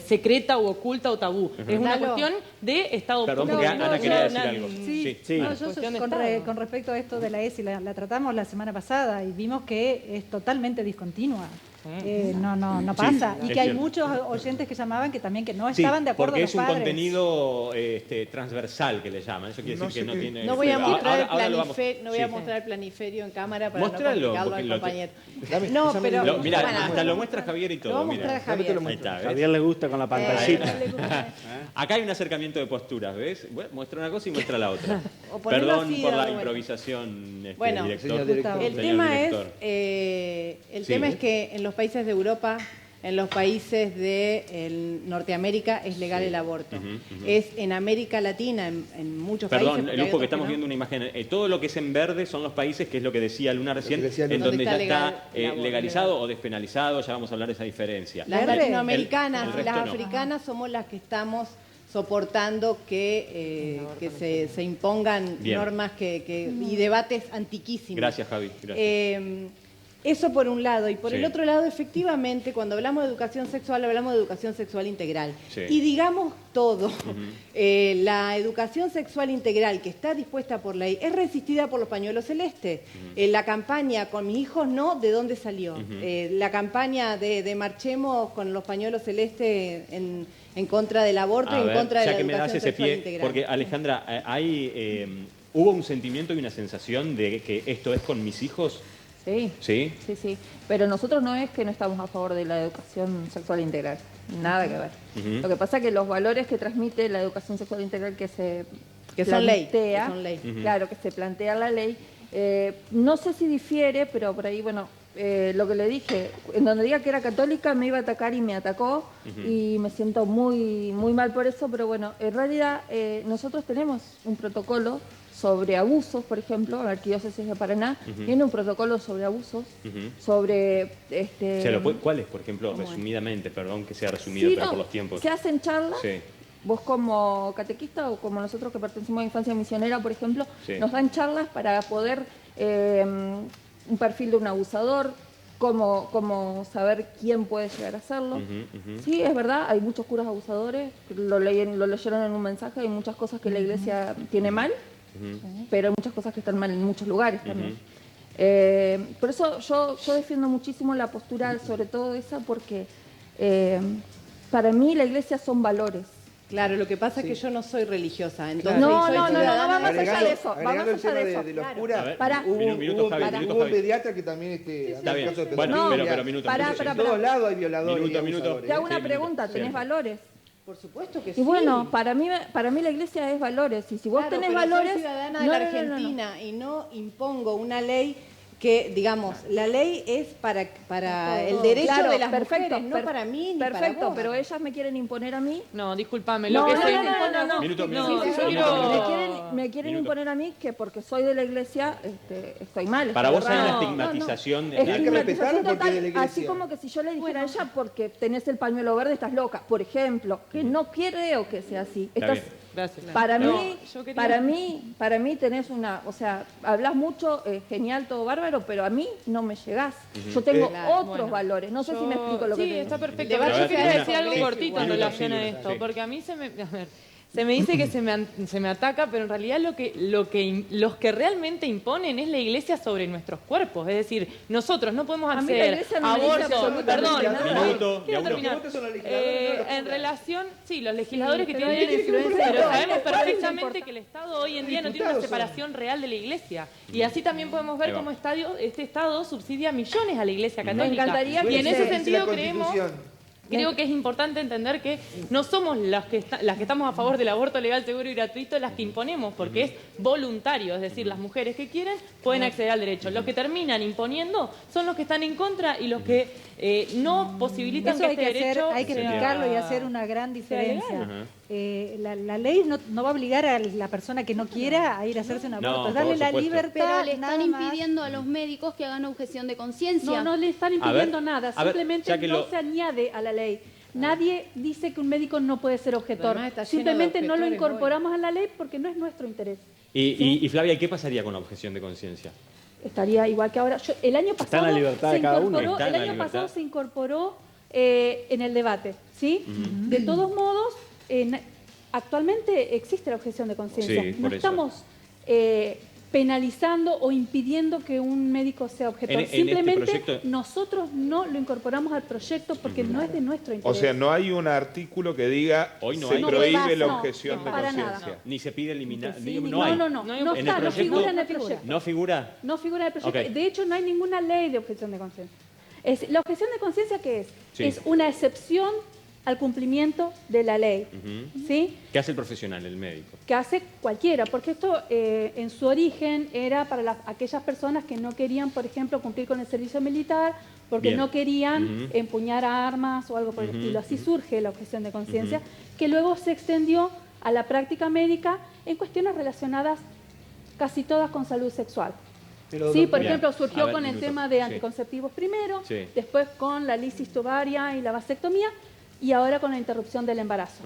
secreta o oculta o tabú. Es una cuestión de Estado público. Perdón, porque Ana quería decir algo. Con respecto a esto de la ESI, la tratamos la semana pasada y vimos que es totalmente discontinua. No pasa. Y que hay muchos oyentes que llamaban que también que no estaban de acuerdo porque los padres. es un contenido transversal que le llaman. Eso quiere decir que no tiene... No voy a mostrar el planiferio en cámara para no complicarlo al compañero. Mira, hasta lo muestra Javier y todo. Lo va a mostrar Javier. Javier le gusta con la pantallita. Acá hay un acercamiento de posturas, ¿ves? Bueno, muestra una cosa y muestra la otra. Perdón por la improvisación, director. El tema es que en los países de Europa, en los países de Norteamérica es legal el aborto. Es en América Latina, en muchos países. Perdón, Luz, porque estamos viendo una imagen. Todo lo que es en verde son los países, que es lo que decía Luna recién, en donde ya está legalizado o despenalizado. Ya vamos a hablar de esa diferencia. Las latinoamericanas y las africanas somos las que estamos soportando que se impongan normas y debates antiquísimos. Gracias, Javi. Gracias. Eso por un lado. Y por el otro lado, efectivamente, cuando hablamos de educación sexual, hablamos de educación sexual integral. Y digamos todo. La educación sexual integral que está dispuesta por ley es resistida por los pañuelos celestes. La campaña con mis hijos no, ¿de dónde salió? La campaña de marchemos con los pañuelos celestes en contra del aborto y en contra de la educación sexual integral. Porque, Alejandra, ¿hubo un sentimiento y una sensación de que esto es con mis hijos? Sí. Pero nosotros no es que no estamos a favor de la educación sexual integral. Nada que ver. Lo que pasa es que los valores que transmite la educación sexual integral que se plantea, claro, que se plantea la ley, No sé si difiere, pero por ahí, bueno, lo que le dije, en donde diga que era católica me iba a atacar y me atacó, y me siento muy, muy mal por eso, pero bueno, en realidad nosotros tenemos un protocolo sobre abusos, por ejemplo, la Arquidiócesis de Paraná tiene un protocolo sobre abusos, sobre... ¿Cuáles, por ejemplo, resumidamente? Perdón que sea resumido, pero por los tiempos. Se hacen charlas. Sí. Vos como catequista o como nosotros que pertenecemos a Infancia Misionera, por ejemplo, Sí. nos dan charlas para poder un perfil de un abusador, cómo saber quién puede llegar a hacerlo. Sí, es verdad, hay muchos curas abusadores, lo leyeron en un mensaje, hay muchas cosas que la Iglesia tiene mal, pero hay muchas cosas que están mal en muchos lugares también. Por eso yo defiendo muchísimo la postura, sobre todo esa, porque para mí la Iglesia son valores. Claro, lo que pasa es que yo no soy religiosa, entonces No, soy va ciudadana. más allá de eso. Va más allá de eso. De los curas, Minuto, hubo un pediatra que también Está bien. caso de Bueno, pedofilia. pero minuto. En todos lados hay violadores y abusadores. Te hago una pregunta, ¿tenés valores? Por supuesto que Y sí. bueno, para mí la Iglesia es valores, y si vos Claro, tenés pero valores... soy ciudadana de la Argentina y no impongo una ley que, digamos, la ley es para el derecho Claro, de las perfecto, mujeres, no para mí ni perfecto, para vos. pero ellas me quieren imponer a mí. No, discúlpame. No, Lo que no. Minuto. Me quieren imponer a mí que porque soy de la Iglesia estoy mal. Para estoy vos hay una errado. estigmatización de Hay que respetarlo porque total, es de la Iglesia. así como que si yo le dijera a ella porque tenés el pañuelo verde estás loca, por ejemplo, que no creo que sea así. Está Estás- bien. Gracias. Para No, mí, yo quería- para mí tenés una, o sea, hablas mucho, genial, todo bárbaro, pero a mí no me llegás. Yo tengo otros Bueno, valores. No sé si me explico lo que te Sí, digo. está perfecto. Debate Pero yo quería ciudadano. decir algo Sí, cortito en minuto, relación a sí, esto, sí. porque a mí se me dice que se me ataca, pero en realidad los que realmente imponen es la Iglesia sobre nuestros cuerpos. Es decir, nosotros no podemos A mí la hacer Iglesia no me dice aborto. absolutamente Perdón, nada. Minuto, quiero Diablo. terminar. Los que votan son los legisladores, no los En curas. relación, sí, los legisladores que pero tienen tiene que influencia, ver pero con sabemos eso. perfectamente ¿Cuál es que el Estado hoy en día no tiene una Diputados son. separación real de la Iglesia. Y así también podemos ver Ahí va. cómo este Estado subsidia millones a la Iglesia Me Católica. encantaría Y en que ese se- sentido la creemos... Constitución. Creo que es importante entender que no somos las que estamos a favor del aborto legal, seguro y gratuito las que imponemos, porque es voluntario, es decir, las mujeres que quieren pueden acceder al derecho. Los que terminan imponiendo son los que están en contra y los que no posibilitan Eso que hay que este derecho hay que sea- explicarlo y hacer una gran diferencia. legal. La ley no va a obligar a la persona que no quiera a ir a hacerse un aborto, No, es darle por la supuesto. libertad. Pero le nada están más. impidiendo a los médicos que hagan objeción de conciencia. No le están A impidiendo ver, nada, a ver, simplemente ya que no lo- se añade a la ley. Nadie dice que un médico no puede ser objetor. Además está lleno de Simplemente no lo objetores incorporamos a la ley porque no es nuestro interés. Y Flavia, ¿qué pasaría con la objeción de conciencia? Estaría igual que ahora. El año Está pasado en la libertad se de cada uno. incorporó, Está en el la año libertad. pasado se incorporó en el debate, ¿sí? De todos modos, actualmente existe la objeción de conciencia. Sí, No por eso. estamos penalizando o impidiendo que un médico sea objetor. En este Simplemente proyecto- nosotros no lo incorporamos al proyecto porque no es de nuestro interés. O sea, no hay un artículo que diga Hoy no se hay. prohíbe la No, objeción de para nada. conciencia. Ni se pide eliminar. Sí, No hay. no No hay está, en el no proyecto- figura en el proyecto. ¿No figura? No figura en el proyecto. Ok. De hecho, no hay ninguna ley de objeción de conciencia. La objeción de conciencia, ¿qué es? Sí. Es una excepción al cumplimiento de la ley, ¿sí? ¿Qué hace el profesional, el médico? Que hace cualquiera, porque esto en su origen era para aquellas personas que no querían, por ejemplo, cumplir con el servicio militar, porque Bien. no querían empuñar armas o algo por el estilo. Así surge la objeción de conciencia, que luego se extendió a la práctica médica en cuestiones relacionadas casi todas con salud sexual. Pero, Sí, por Bien. ejemplo, A surgió ver, con el minuto. tema de Sí. anticonceptivos primero, Sí. después con la lisis tubaria y la vasectomía, y ahora con la interrupción del embarazo.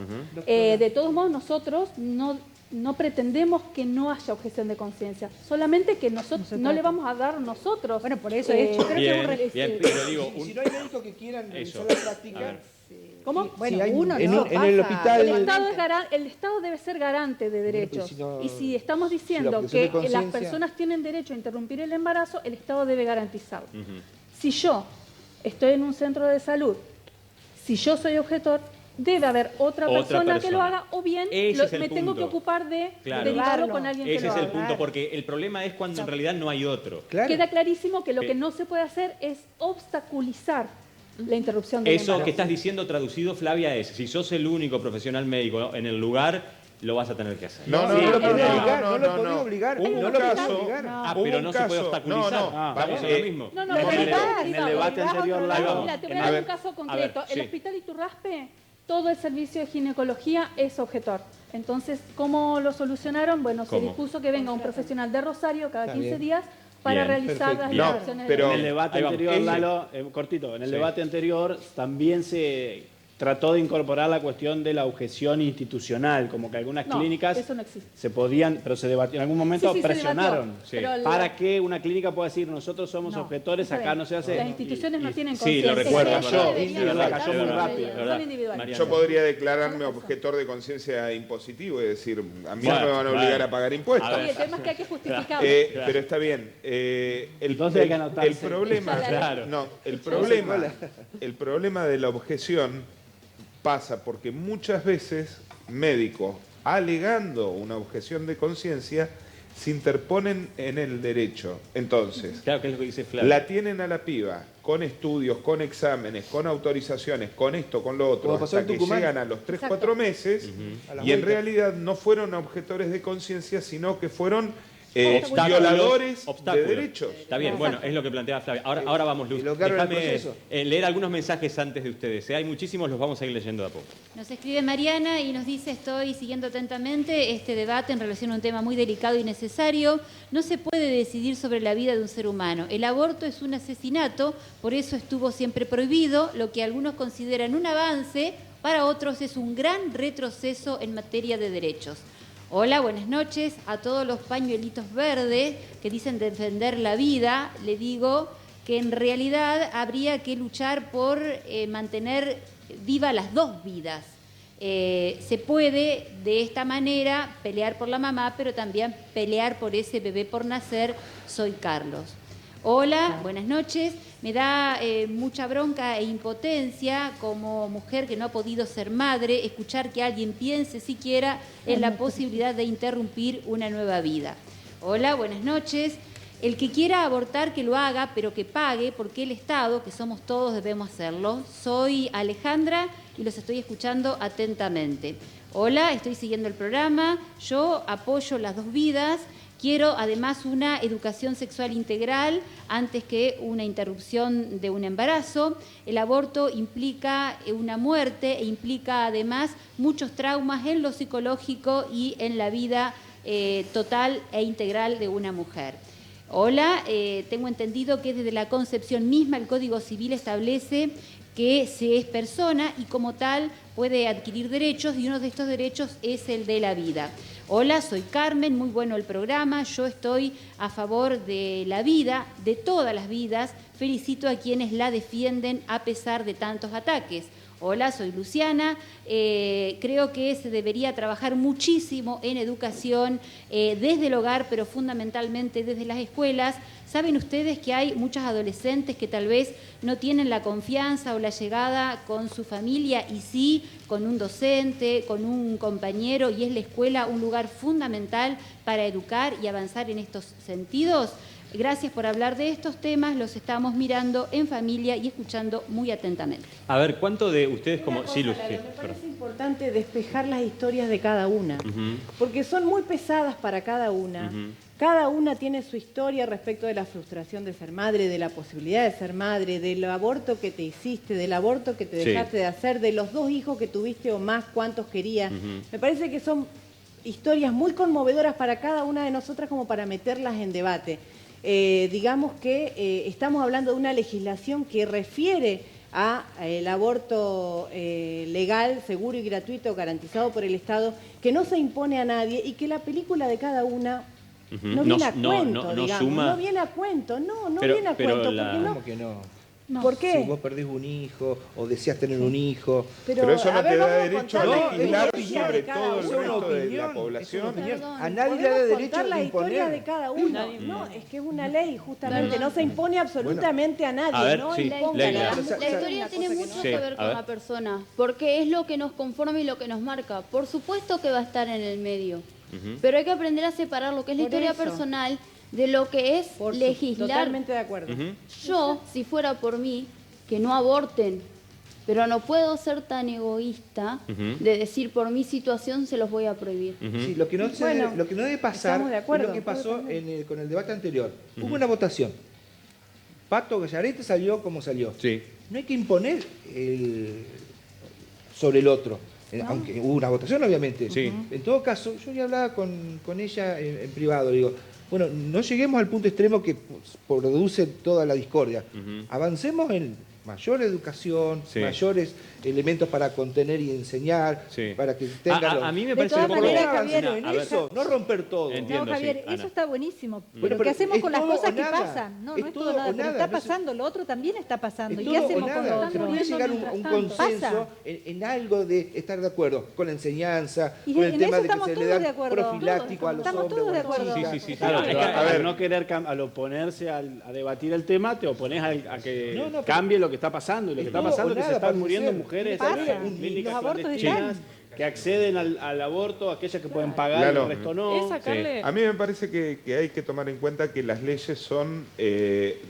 De todos modos, nosotros no pretendemos que no haya objeción de conciencia, solamente que nosotros no le vamos a dar nosotros. Bueno, por eso es, yo creo que Bien, es un re- bien, pero digo, Y si no hay médicos que quieran Eso. realizar la A práctica, ver. ¿Cómo? Bueno, si hay- uno en, no un- en el pasa. hospital... El Estado debe ser garante de derechos. si no- Y si estamos si diciendo la objeción de que las conciencia- personas tienen derecho a interrumpir el embarazo, el Estado debe garantizarlo. Si yo estoy en un centro de salud, si yo soy objetor, debe haber otra persona que lo haga, o bien Ese es el me tengo que punto. ocupar de Claro. derivarlo con alguien que Ese lo es el haga. punto, porque el problema es cuando en realidad no hay otro. Claro. Queda clarísimo que lo Sí. que no se puede hacer es obstaculizar la interrupción del Eso embarazo. que estás diciendo traducido, Flavia, es, si sos el único profesional médico en el lugar, lo vas a tener que hacer. No lo podés obligar. Pero no se puede obstaculizar. Vamos a lo mismo. En el debate anterior, Mira, te voy a dar un caso concreto. El Hospital Iturraspe, todo el servicio de ginecología es objetor. Entonces, ¿cómo lo solucionaron? Bueno, se dispuso que venga un profesional de Rosario cada 15 días para realizar las inspecciones. Pero en el debate anterior, Lalo, cortito, en el debate anterior también se trató de incorporar la cuestión de la objeción institucional, como que algunas clínicas eso no existe. se podían, pero se debatió, en algún momento presionaron para que una clínica pueda decir, nosotros somos objetores, acá no se hace. Las instituciones no tienen conciencia. Sí, lo recuerdo. Cayó muy rápido. Son individuales. Yo podría declararme objetor de conciencia impositivo y decir, a mí no me van a obligar a pagar impuestos. Sí, el tema es que hay que justificarlo. Pero está bien. El problema de la objeción pasa porque muchas veces médicos, alegando una objeción de conciencia, se interponen en el derecho. Entonces, claro, que es lo que dice Flavio. La tienen a la piba con estudios, con exámenes, con autorizaciones, con esto, con lo otro, hasta que llegan a los 3-4 meses y en realidad no fueron objetores de conciencia, sino que fueron violadores de derechos. Está bien, bueno, es lo que planteaba Flavia. Ahora vamos, Luz. Déjame leer algunos mensajes antes de ustedes. Hay muchísimos, los vamos a ir leyendo de a poco. Nos escribe Mariana y nos dice, estoy siguiendo atentamente este debate en relación a un tema muy delicado y necesario. No se puede decidir sobre la vida de un ser humano. El aborto es un asesinato, por eso estuvo siempre prohibido. Lo que algunos consideran un avance, para otros es un gran retroceso en materia de derechos. Hola, buenas noches. A todos los pañuelitos verdes que dicen defender la vida, le digo que en realidad habría que luchar por mantener viva las dos vidas. Se puede de esta manera pelear por la mamá, pero también pelear por ese bebé por nacer. Soy Carlos. Hola, buenas noches. Me da mucha bronca e impotencia como mujer que no ha podido ser madre, escuchar que alguien piense siquiera en la posibilidad de interrumpir una nueva vida. Hola, buenas noches. El que quiera abortar que lo haga, pero que pague, porque el Estado, que somos todos, debemos hacerlo. Soy Alejandra y los estoy escuchando atentamente. Hola, estoy siguiendo el programa. Yo apoyo las dos vidas. Quiero además una educación sexual integral antes que una interrupción de un embarazo. El aborto implica una muerte e implica además muchos traumas en lo psicológico y en la vida total e integral de una mujer. Hola, tengo entendido que desde la concepción misma el Código Civil establece que se es persona y como tal puede adquirir derechos y uno de estos derechos es el de la vida. Hola, soy Carmen, muy bueno el programa, yo estoy a favor de la vida, de todas las vidas, felicito a quienes la defienden a pesar de tantos ataques. Hola, soy Luciana, creo que se debería trabajar muchísimo en educación desde el hogar, pero fundamentalmente desde las escuelas. Saben ustedes que hay muchos adolescentes que tal vez no tienen la confianza o la llegada con su familia y sí con un docente, con un compañero, y es la escuela un lugar fundamental para educar y avanzar en estos sentidos. Gracias por hablar de estos temas, los estamos mirando en familia y escuchando muy atentamente. A ver, ¿cuánto de ustedes como... Sí, Luz, me parece importante despejar las historias de cada una, porque son muy pesadas para cada una. Cada una tiene su historia respecto de la frustración de ser madre, de la posibilidad de ser madre, del aborto que te hiciste, del aborto que te dejaste de hacer, de los 2 hijos que tuviste o más, cuántos querías. Me parece que son historias muy conmovedoras para cada una de nosotras como para meterlas en debate. Digamos que estamos hablando de una legislación que refiere a el aborto legal, seguro y gratuito, garantizado por el Estado, que no se impone a nadie y que la película de cada una no viene a cuento, digamos. No viene a cuento, no viene a cuento. ¿Cómo que no? No. ¿Por qué? Si vos perdés un hijo o deseas tener un hijo. Pero eso no te da derecho a legislar sobre todo el resto de la población. A nadie le da derecho a imponer. La historia de cada uno. No, es que es una ley, justamente. No se impone absolutamente a nadie. A ver, ¿no? sí, La historia tiene mucho que ver con la persona, porque es lo que nos conforma y lo que nos marca. Por supuesto que va a estar en el medio, pero hay que aprender a separar lo que es la historia personal de lo que es legislar. Totalmente de acuerdo. Yo, si fuera por mí, que no aborten, Pero no puedo ser tan egoísta de decir por mi situación se los voy a prohibir. Sí, lo que no debe pasar es lo que pasó con el debate anterior. Hubo una votación. Pato Gallarete salió como salió. Sí. No hay que imponer sobre el otro. Aunque hubo una votación, obviamente. Sí. En todo caso, yo ya hablaba con ella en privado. Digo, bueno, no lleguemos al punto extremo que produce toda la discordia. Avancemos en mayor educación, mayores elementos para contener y enseñar, para que tengan... A mí me parece un poco... eso, no romper todo. Entiendo, no, Javier, eso está buenísimo. Pero ¿qué hacemos con las cosas que pasan? No es todo nada, pero está pasando, lo otro también está pasando. ¿Y qué hacemos con lo otro? Se puede llegar a un consenso en algo de estar de acuerdo con la enseñanza, con el tema de que se le da profiláctico a los hombres. Estamos todos de acuerdo. Sí. A ver, no querer al oponerse a debatir el tema, te opones a que cambie lo que está pasando. Y lo que está pasando es que se están muriendo mujeres clínicas clandestinas que acceden al aborto, aquellas que pueden pagar, el resto no. A mí me parece que hay que tomar en cuenta que las leyes son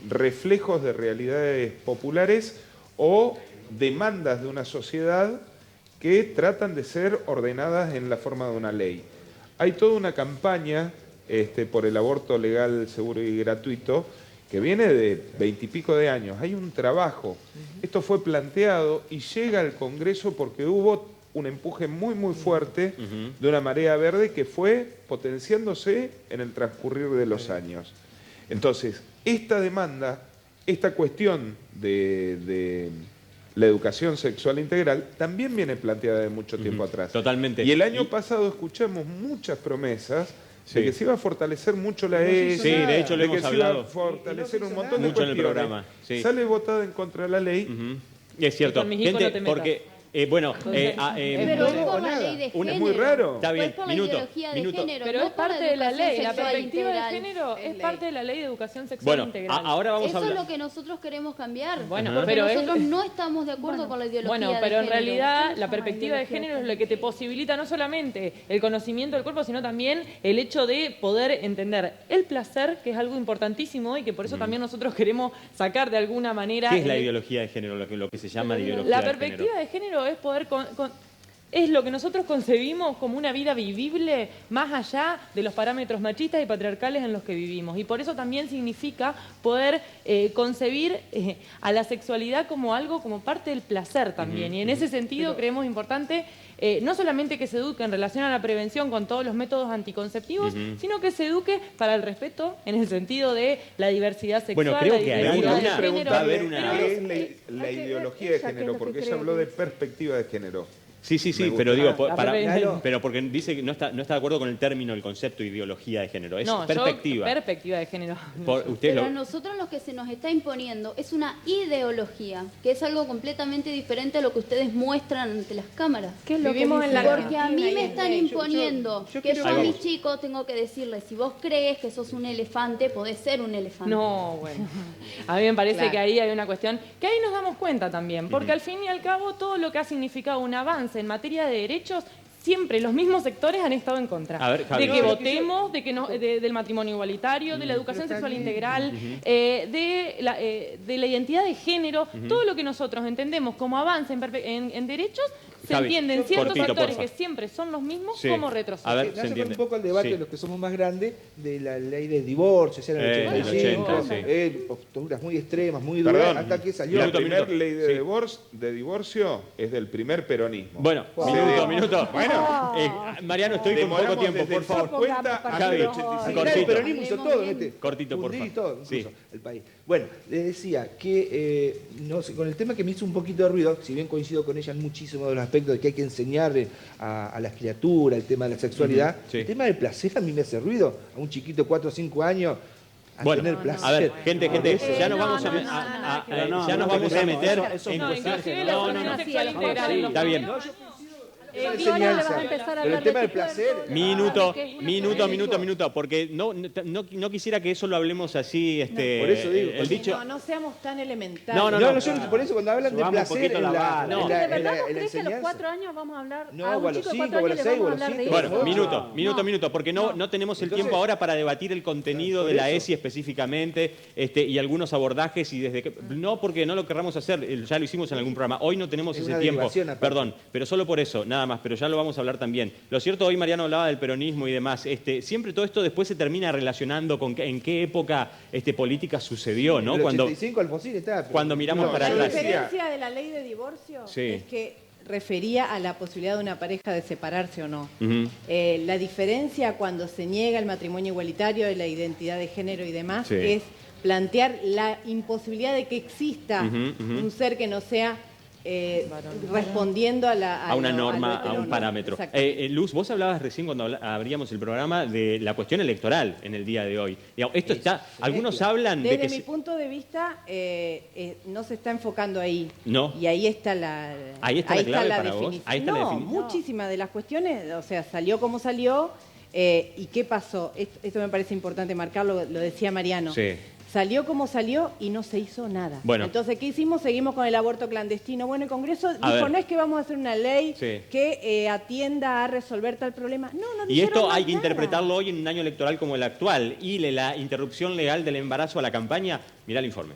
reflejos de realidades populares o demandas de una sociedad que tratan de ser ordenadas en la forma de una ley. Hay toda una campaña por el aborto legal, seguro y gratuito, que viene de 20 y pico de años. Hay un trabajo. Esto fue planteado y llega al Congreso porque hubo un empuje muy fuerte de una marea verde que fue potenciándose en el transcurrir de los años. Entonces, esta demanda, esta cuestión de la educación sexual integral también viene planteada de mucho tiempo atrás. Totalmente. Y el año pasado escuchamos muchas promesas de que se iba a fortalecer mucho la ESI, sí, de hecho lo hemos hablado. Se iba a fortalecer un montón de mucho cuestiones. en el programa. Sí. Sale votada en contra de la ley. Y es cierto, gente, porque... pero es por la ley de género. Es muy raro. Está bien, es por la ideología de género. Pero no es parte de la ley. La perspectiva integral. de género es parte de la ley de educación sexual integral. Ahora vamos a hablar. Eso es lo que nosotros queremos cambiar. Bueno, porque pero nosotros no estamos de acuerdo con la ideología de género. Bueno, pero en realidad la perspectiva de género es lo que te posibilita no solamente el conocimiento del cuerpo, sino también el hecho de poder entender el placer, que es algo importantísimo y que por eso también nosotros queremos sacar de alguna manera... ¿Qué es la ideología de género? Lo que se llama ideología de género. La perspectiva de género es poder... Es lo que nosotros concebimos como una vida vivible más allá de los parámetros machistas y patriarcales en los que vivimos. Y por eso también significa poder concebir a la sexualidad como algo, como parte del placer también. Y en ese sentido creemos importante no solamente que se eduque en relación a la prevención con todos los métodos anticonceptivos, sino que se eduque para el respeto en el sentido de la diversidad sexual, bueno, creo que la diversidad de género. ¿Qué es la ideología de género? Porque ella habló de perspectiva de género. Sí, pero digo, pero porque dice que no está de acuerdo con el término, el concepto de ideología de género. Es perspectiva. Perspectiva de género. Pero a nosotros lo que se nos está imponiendo es una ideología, que es algo completamente diferente a lo que ustedes muestran ante las cámaras. ¿Qué es lo vivimos en la Porque a mí me están imponiendo que yo a mis chicos tengo que decirles, si vos crees que sos un elefante, podés ser un elefante. No, bueno. A mí me parece que ahí hay una cuestión, que ahí nos damos cuenta también, porque al fin y al cabo todo lo que ha significado un avance en materia de derechos, siempre los mismos sectores han estado en contra. A ver, Javi, de que votemos, de que del matrimonio igualitario, de la educación sexual integral, de la identidad de género, todo lo que nosotros entendemos como avance en derechos, se entienden ciertos factores que siempre son los mismos como retroceso. A ver, se entiende. Un poco el debate de los que somos más grandes de la ley del divorcio, ya en el 85, posturas muy extremas, muy duras, hasta que salió. La primera ley de divorcio es del primer peronismo. Bueno, minuto. Bueno, Mariano, estoy con poco tiempo, por favor. Javi, el peronismo hizo todo, cortito, por favor. Todo, incluso el país. Bueno, les decía que no sé, con el tema que me hizo un poquito de ruido, si bien coincido con ella en muchísimos de los aspectos de que hay que enseñarle a las criaturas el tema de la sexualidad, el tema del placer a mí me hace ruido. A un chiquito de 4 o 5 años Bueno, tener placer. a ver, gente, ya nos vamos a meter en cuestiones. No, Está bien. enseñanza. Pero el tema del placer... Minuto, porque no quisiera que eso lo hablemos así, por eso digo. El dicho... No seamos tan elementales. No, por eso cuando hablan de placer en la enseñanza... ¿A los 4 años vamos a hablar? No, a los 5, a los 6, a los 7. Bueno, minuto, porque no tenemos el tiempo ahora para debatir el contenido de la ESI específicamente y algunos abordajes y desde que... No porque no lo querramos hacer, ya lo hicimos en algún programa. Hoy no tenemos ese tiempo. Perdón, pero solo por eso, nada más, pero ya lo vamos a hablar también. Lo cierto, hoy Mariano hablaba del peronismo y demás. Siempre todo esto después se termina relacionando con en qué época política sucedió, ¿no? En el 85 Alfonsín estaba... Cuando miramos para atrás. La diferencia de la ley de divorcio es que refería a la posibilidad de una pareja de separarse o no. La diferencia cuando se niega el matrimonio igualitario, la identidad de género y demás, es plantear la imposibilidad de que exista un ser que no sea respondiendo a una norma, a un parámetro. Luz, vos hablabas recién cuando abríamos el programa de la cuestión electoral en el día de hoy. Digamos, esto está, algunos hablan de que... Desde mi punto de vista, no se está enfocando ahí. No. Y ahí está la definición. No, muchísimas de las cuestiones, o sea, salió como salió, y qué pasó. Esto me parece importante marcarlo, lo decía Mariano. Sí. Salió como salió y no se hizo nada. Bueno. Entonces, ¿qué hicimos? Seguimos con el aborto clandestino. Bueno, el Congreso dijo, no es que vamos a hacer una ley que atienda a resolver tal problema. No y esto hay que interpretarlo hoy en un año electoral como el actual. Y la interrupción legal del embarazo a la campaña. Mirá el informe.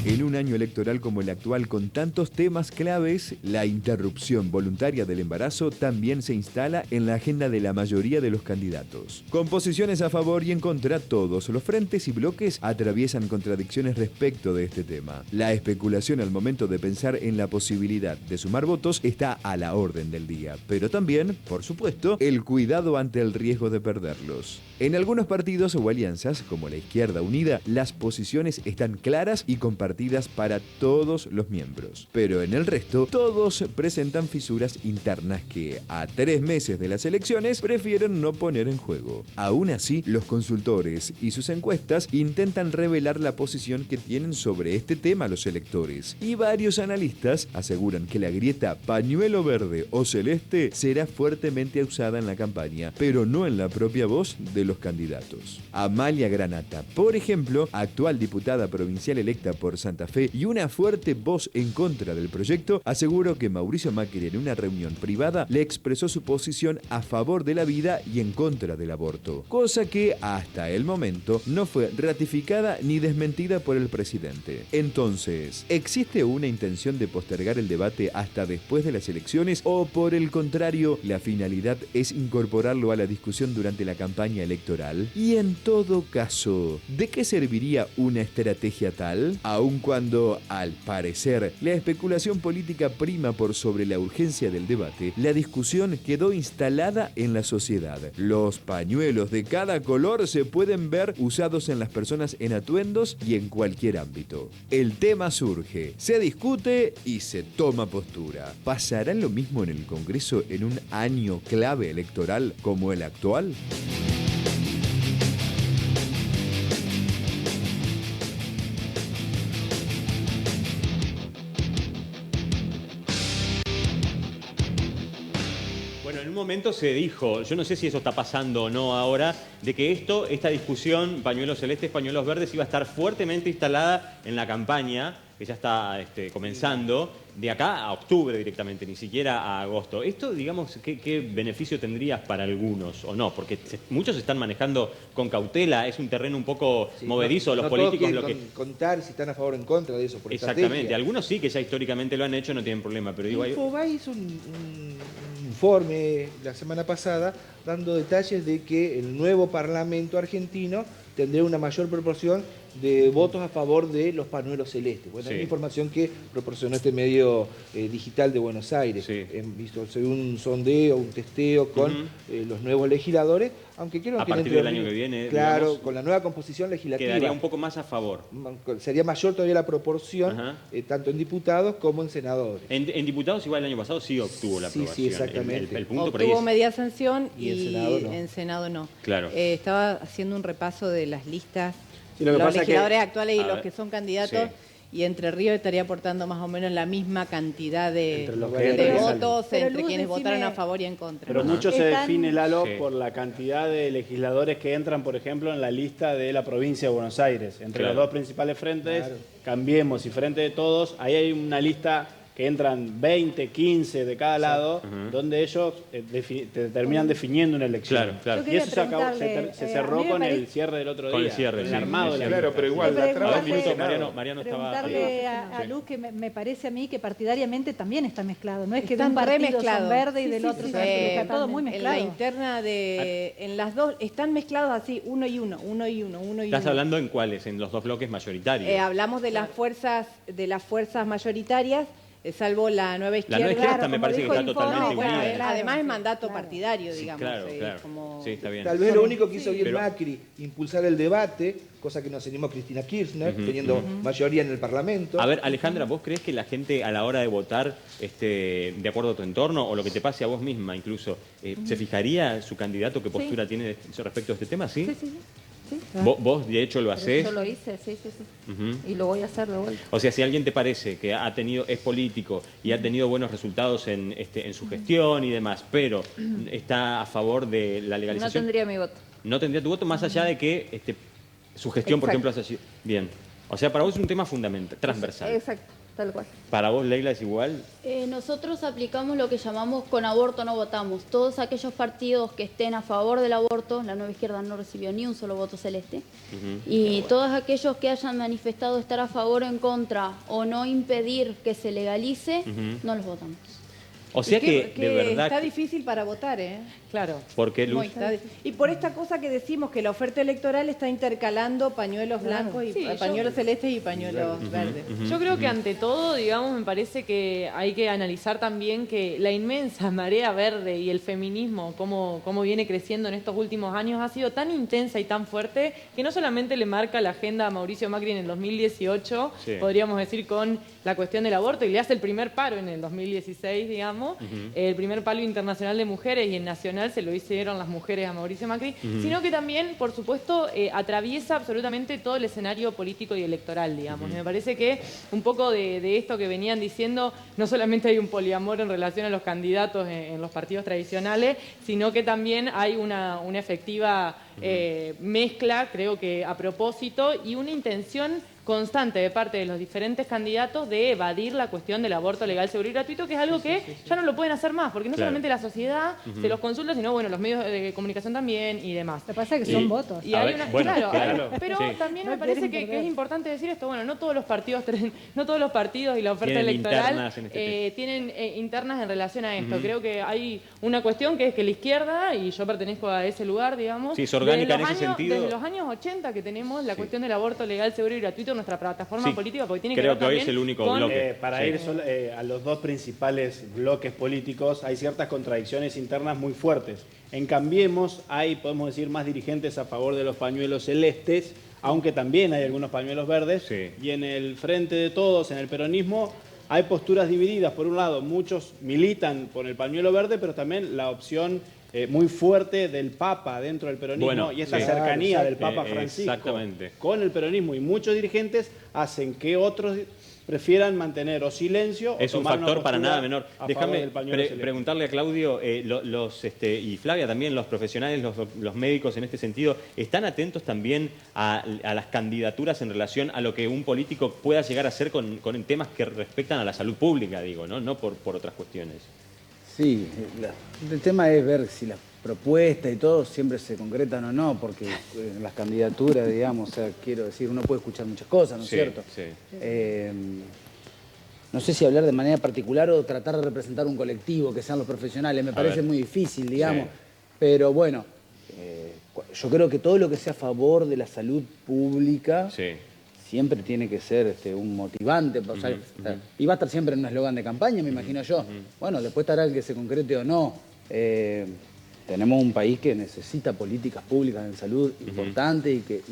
En un año electoral como el actual con tantos temas claves, la interrupción voluntaria del embarazo también se instala en la agenda de la mayoría de los candidatos. Con posiciones a favor y en contra, todos los frentes y bloques atraviesan contradicciones respecto de este tema. La especulación al momento de pensar en la posibilidad de sumar votos está a la orden del día, pero también, por supuesto, el cuidado ante el riesgo de perderlos. En algunos partidos o alianzas, como la Izquierda Unida, las posiciones están claras y compartidas para todos los miembros. Pero en el resto, todos presentan fisuras internas que, a 3 meses de las elecciones, prefieren no poner en juego. Aún así, los consultores y sus encuestas intentan revelar la posición que tienen sobre este tema los electores. Y varios analistas aseguran que la grieta pañuelo verde o celeste será fuertemente usada en la campaña, pero no en la propia voz de los candidatos. Amalia Granata, por ejemplo, actual diputada provincial electa por Santa Fe y una fuerte voz en contra del proyecto, aseguró que Mauricio Macri en una reunión privada le expresó su posición a favor de la vida y en contra del aborto, cosa que hasta el momento no fue ratificada ni desmentida por el presidente. Entonces, ¿existe una intención de postergar el debate hasta después de las elecciones o por el contrario, la finalidad es incorporarlo a la discusión durante la campaña electoral? Y en todo caso, ¿de qué serviría una estrategia tal? Aun cuando, al parecer, la especulación política prima por sobre la urgencia del debate, la discusión quedó instalada en la sociedad. Los pañuelos de cada color se pueden ver usados en las personas en atuendos y en cualquier ámbito. El tema surge, se discute y se toma postura. ¿Pasará lo mismo en el Congreso en un año clave electoral como el actual? En un momento se dijo, yo no sé si eso está pasando o no ahora, de que esta discusión, pañuelos celestes, pañuelos verdes, iba a estar fuertemente instalada en la campaña, que ya está comenzando, de acá a octubre directamente, ni siquiera a agosto. Esto, digamos, ¿qué beneficio tendría para algunos o no? Porque muchos se están manejando con cautela, es un terreno un poco movedizo, los políticos lo que... contar si están a favor o en contra de eso, por exactamente, estrategia. Algunos sí que ya históricamente lo han hecho, no tienen problema, pero digo... Infobae hizo un informe la semana pasada dando detalles de que el nuevo Parlamento argentino tendría una mayor proporción de votos a favor de los pañuelos celestes. Bueno, es una información que proporcionó este medio digital de Buenos Aires. Visto según un sondeo, un testeo con los nuevos legisladores, aunque creo que... A partir del año que viene, claro, digamos, con la nueva composición legislativa. Quedaría un poco más a favor. Sería mayor todavía la proporción, tanto en diputados como en senadores. En diputados igual el año pasado sí obtuvo la aprobación. Sí, exactamente. El punto obtuvo media sanción y en Senado no. En Senado no. Claro. Estaba haciendo un repaso de las listas Sí, los legisladores actuales y los que son candidatos. Y Entre Ríos estaría aportando más o menos la misma cantidad de votos entre quienes votaron a favor y en contra. Pero mucho se define, Lalo, por la cantidad de legisladores que entran, por ejemplo, en la lista de la provincia de Buenos Aires. Entre los dos principales frentes, Cambiemos y Frente de Todos, ahí hay una lista que entran 20, 15 de cada lado, donde ellos terminan definiendo una elección. Claro. Y eso se cerró con el cierre del otro día. Con el cierre, el armado. Claro, pero igual, Mariano estaba... Preguntarle a Luz, que me parece a mí que partidariamente también está mezclado. No es que de un Están partido son verde y del otro está todo muy mezclado. En la interna en las dos, están mezclados así, uno y uno. ¿Estás hablando en cuáles? En los dos bloques mayoritarios. Hablamos de las fuerzas mayoritarias, salvo la Nueva Izquierda. La Nueva Izquierda me parece que está totalmente unida. Además es mandato partidario, digamos. Claro. Sí, está bien. Tal vez lo único que hizo bien Macri, impulsar el debate, cosa que no se animó Cristina Kirchner, teniendo mayoría en el Parlamento. A ver, Alejandra, ¿vos crees que la gente a la hora de votar, de acuerdo a tu entorno, o lo que te pase a vos misma incluso, se fijaría su candidato, qué postura tiene respecto a este tema? ¿Sí? Sí. ¿Vos de hecho lo hacés? Yo lo hice, sí. Y lo voy a hacer de vuelta. O sea, si alguien te parece que es político y ha tenido buenos resultados en su gestión y demás, pero está a favor de la legalización... No tendría mi voto. No tendría tu voto, más allá de que su gestión, por ejemplo, haya sido... Bien. O sea, para vos es un tema fundamental, transversal. Exacto. Tal cual. ¿Para vos, Leila, es igual? Nosotros aplicamos lo que llamamos con aborto no votamos. Todos aquellos partidos que estén a favor del aborto, la Nueva Izquierda no recibió ni un solo voto celeste, y todos aquellos que hayan manifestado estar a favor o en contra o no impedir que se legalice, no los votamos. O sea que de verdad... Está difícil para votar, ¿eh? Claro. ¿Por qué, Luz? Y por esta cosa que decimos, que la oferta electoral está intercalando pañuelos blancos, y pañuelos celestes y pañuelos verdes. Yo creo que ante todo, digamos, me parece que hay que analizar también que la inmensa marea verde y el feminismo, cómo viene creciendo en estos últimos años, ha sido tan intensa y tan fuerte que no solamente le marca la agenda a Mauricio Macri en el 2018, podríamos decir, con la cuestión del aborto, y le hace el primer paro en el 2016, digamos, el primer palo internacional de mujeres, y en nacional se lo hicieron las mujeres a Mauricio Macri, sino que también, por supuesto, atraviesa absolutamente todo el escenario político y electoral, digamos. Me parece que un poco de esto que venían diciendo, no solamente hay un poliamor en relación a los candidatos en los partidos tradicionales, sino que también hay una efectiva mezcla, creo que a propósito, y una intención constante de parte de los diferentes candidatos de evadir la cuestión del aborto legal, seguro y gratuito, que es algo que ya no lo pueden hacer más, porque no solamente la sociedad se los consulta, sino los medios de comunicación también y demás. Lo que pasa es que son votos. Y hay claro. Pero también me parece que es importante decir esto, no todos los partidos y la oferta electoral tienen internas en relación a esto. Creo que hay una cuestión que es que la izquierda, y yo pertenezco a ese lugar, digamos, es orgánica en ese sentido. Desde los años 80 que tenemos la cuestión del aborto legal, seguro y gratuito, nuestra plataforma política, porque tiene que ver hoy es el único bloque. Para ir a los dos principales bloques políticos, hay ciertas contradicciones internas muy fuertes. En Cambiemos hay, podemos decir, más dirigentes a favor de los pañuelos celestes, aunque también hay algunos pañuelos verdes. Y en el Frente de Todos, en el peronismo, hay posturas divididas. Por un lado, muchos militan por el pañuelo verde, pero también la opción muy fuerte del Papa dentro del peronismo, y esa cercanía del Papa Francisco con el peronismo y muchos dirigentes hacen que otros prefieran mantener o silencio es o un factor para nada menor. Déjame preguntarle a Claudio, y Flavia también, los profesionales, los médicos en este sentido, ¿están atentos también a las candidaturas en relación a lo que un político pueda llegar a hacer con temas que respectan a la salud pública, digo, no por otras cuestiones? Sí, el tema es ver si las propuestas y todo siempre se concretan o no, porque en las candidaturas, digamos, quiero decir, uno puede escuchar muchas cosas, ¿no es cierto? Sí. No sé si hablar de manera particular o tratar de representar un colectivo, que sean los profesionales, me parece muy difícil, digamos, pero bueno, yo creo que todo lo que sea a favor de la salud pública... siempre tiene que ser un motivante. Y va a estar siempre en un eslogan de campaña, me imagino yo. Bueno, después estará el que se concrete o no. Tenemos un país que necesita políticas públicas en salud importantes y que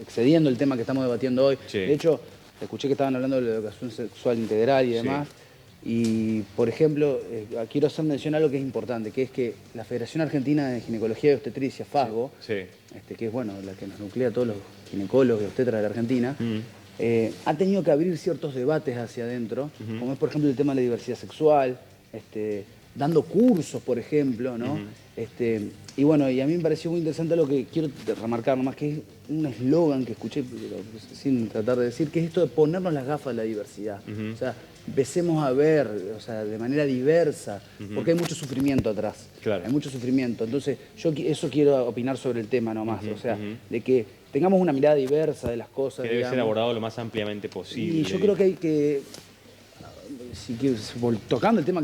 excediendo el tema que estamos debatiendo hoy. De hecho, escuché que estaban hablando de la educación sexual integral y demás. Y, por ejemplo, quiero hacer mención a algo que es importante, que es que la Federación Argentina de Ginecología y Obstetricia, FASGO, que es bueno, la que nos nuclea a todos los ginecólogos y obstetras de la Argentina, ha tenido que abrir ciertos debates hacia adentro, como es, por ejemplo, el tema de la diversidad sexual, dando cursos, por ejemplo, ¿no? Y bueno, y a mí me pareció muy interesante lo que quiero remarcar nomás, que es un eslogan que escuché, sin tratar de decir, que es esto de ponernos las gafas de la diversidad. O sea, empecemos a ver, o sea, de manera diversa, porque hay mucho sufrimiento atrás. Claro. Hay mucho sufrimiento. Entonces, yo eso quiero opinar sobre el tema nomás, o sea, de que tengamos una mirada diversa de las cosas. Que debe ser abordado lo más ampliamente posible. Y yo creo que hay que, tocando el tema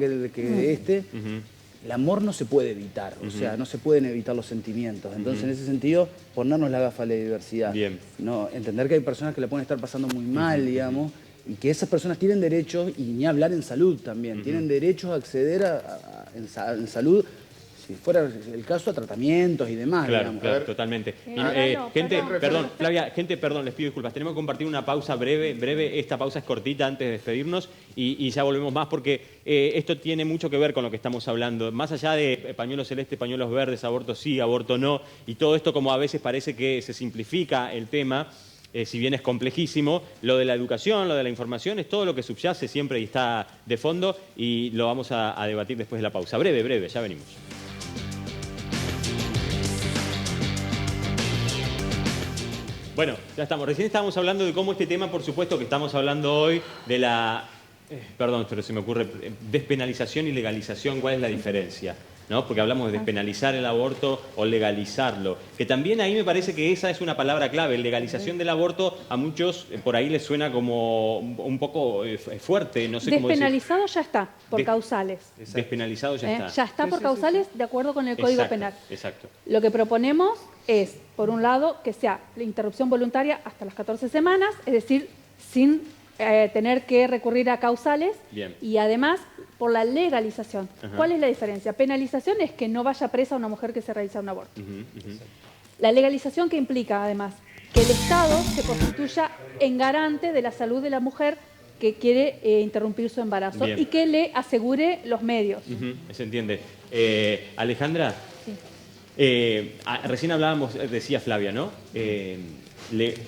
el amor no se puede evitar, o sea, no se pueden evitar los sentimientos. Entonces, en ese sentido, ponernos la gafa de la diversidad. Bien. ¿No? Entender que hay personas que la pueden estar pasando muy mal, digamos, y que esas personas tienen derechos, y ni hablar en salud también, tienen derechos a acceder en salud, si fuera el caso, a tratamientos y demás. Claro, digamos. claro, totalmente. Flavia, perdón, les pido disculpas. Tenemos que compartir una pausa breve. Esta pausa es cortita antes de despedirnos y ya volvemos más porque esto tiene mucho que ver con lo que estamos hablando. Más allá de pañuelos celestes, pañuelos verdes, aborto sí, aborto no, y todo esto como a veces parece que se simplifica el tema, si bien es complejísimo, lo de la educación, lo de la información, es todo lo que subyace siempre y está de fondo y lo vamos a debatir después de la pausa. Breve, ya venimos. Bueno, ya estamos. Recién estábamos hablando de cómo este tema, por supuesto que estamos hablando hoy de la, perdón, pero se me ocurre, despenalización y legalización, ¿cuál es la diferencia? ¿No? Porque hablamos de despenalizar el aborto o legalizarlo. Que también ahí me parece que esa es una palabra clave. Legalización del aborto a muchos por ahí les suena como un poco fuerte. No sé cómo decir. Despenalizado ya está, por causales. Despenalizado ya está. Ya está por causales de acuerdo con el Código Penal. Exacto. Lo que proponemos es, por un lado, que sea la interrupción voluntaria hasta las 14 semanas, es decir, sin tener que recurrir a causales. Bien. Y además por la legalización. ¿Cuál es la diferencia? Penalización es que no vaya presa una mujer que se realiza un aborto. La legalización, ¿qué implica además? Que el Estado se constituya en garante de la salud de la mujer que quiere interrumpir su embarazo. Bien. Y que le asegure los medios. Se entiende. Alejandra, recién hablábamos, decía Flavia, ¿no?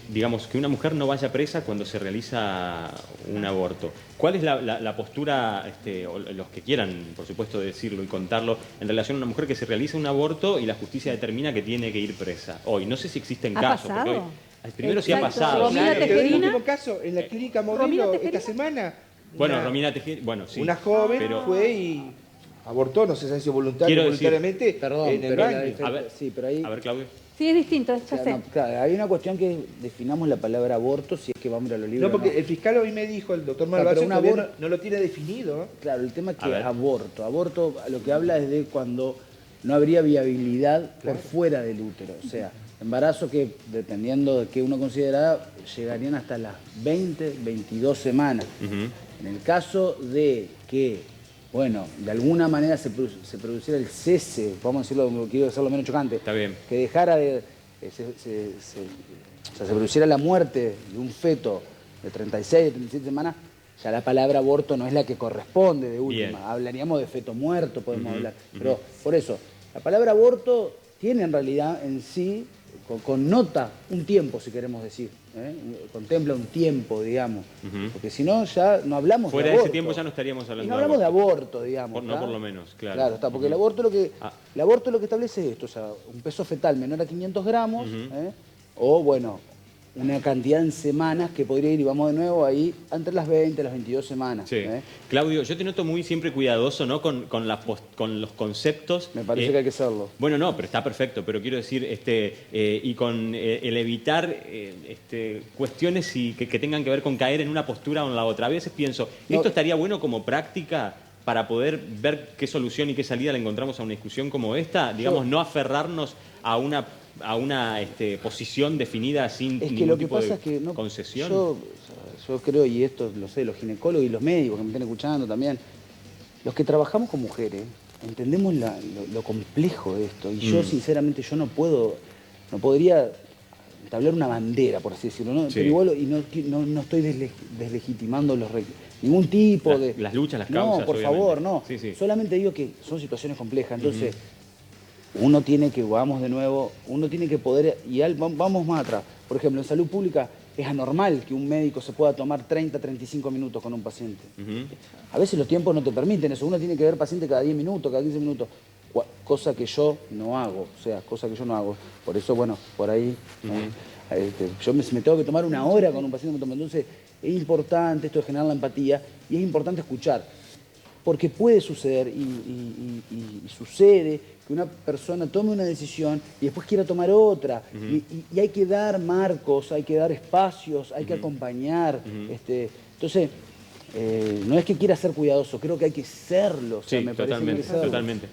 Digamos, que una mujer no vaya presa cuando se realiza un aborto. ¿Cuál es la postura, o los que quieran, por supuesto, decirlo y contarlo, en relación a una mujer que se realiza un aborto y la justicia determina que tiene que ir presa? Hoy, no sé si existen casos. Porque hoy, primero sí ha pasado. Romina Tejerina. El último caso, en la clínica Modelo, esta semana. Bueno, Romina Tejerina, bueno, sí. Una joven fue y abortó, no sé si voluntario o voluntariamente, perdón, en el baño. A ver, Claudio. Sí, es distinto, ya sé. Claro, hay una cuestión que definamos la palabra aborto, si es que vamos a ir a los libros. No, porque el fiscal hoy me dijo, el doctor Malvacio, no lo tiene definido. Claro, el tema es que aborto lo que habla es de cuando no habría viabilidad por fuera del útero. O sea, embarazo que, dependiendo de qué uno considera, llegarían hasta las 20, 22 semanas. En el caso de que, bueno, de alguna manera se produciera el cese, vamos a decirlo, quiero hacerlo menos chocante. Está bien. Que dejara de... se produciera la muerte de un feto de 36, de 37 semanas, ya la palabra aborto no es la que corresponde de última. Bien. Hablaríamos de feto muerto, podemos hablar. Pero por eso, la palabra aborto tiene en realidad en sí, connota un tiempo, si queremos decir. Contempla un tiempo, digamos. Porque si no, ya no hablamos fuera de aborto. Fuera de ese tiempo ya no estaríamos hablando no hablamos de aborto, digamos. No por lo menos, claro. Claro, está, porque el aborto lo que establece es esto, o sea, un peso fetal menor a 500 gramos, o bueno, una cantidad en semanas que podría ir, y vamos de nuevo ahí, entre las 20 y las 22 semanas. Sí. Claudio, yo te noto muy siempre cuidadoso, ¿no? Con los conceptos. Me parece que hay que serlo. Bueno, no, pero está perfecto, pero quiero decir, y con el evitar cuestiones que tengan que ver con caer en una postura o en la otra. A veces pienso, esto estaría bueno como práctica para poder ver qué solución y qué salida le encontramos a una discusión como esta, digamos, no aferrarnos a una posición definida sin ningún tipo de concesión. Yo creo, y esto lo sé, los ginecólogos y los médicos que me están escuchando también, los que trabajamos con mujeres, entendemos lo complejo de esto. Y yo, sinceramente, yo no podría entablar una bandera, por así decirlo, ¿no? Sí. Pero igual no estoy deslegitimando ningún tipo de... Las luchas, las causas, no, por obviamente. favor, no. Sí, sí. Solamente digo que son situaciones complejas, entonces uno tiene que, vamos de nuevo, uno tiene que poder, y vamos más atrás. Por ejemplo, en salud pública es anormal que un médico se pueda tomar 30, 35 minutos con un paciente. A veces los tiempos no te permiten eso, uno tiene que ver paciente cada 10 minutos, cada 15 minutos. Cosa que yo no hago, Por eso, bueno, por ahí, yo me tengo que tomar una hora con un paciente. Entonces, es importante esto de generar la empatía y es importante escuchar. Porque puede suceder y sucede que una persona tome una decisión y después quiera tomar otra. Y hay que dar marcos, hay que dar espacios, hay que acompañar. Entonces, no es que quiera ser cuidadoso, creo que hay que serlo. O sea, Sí, me parece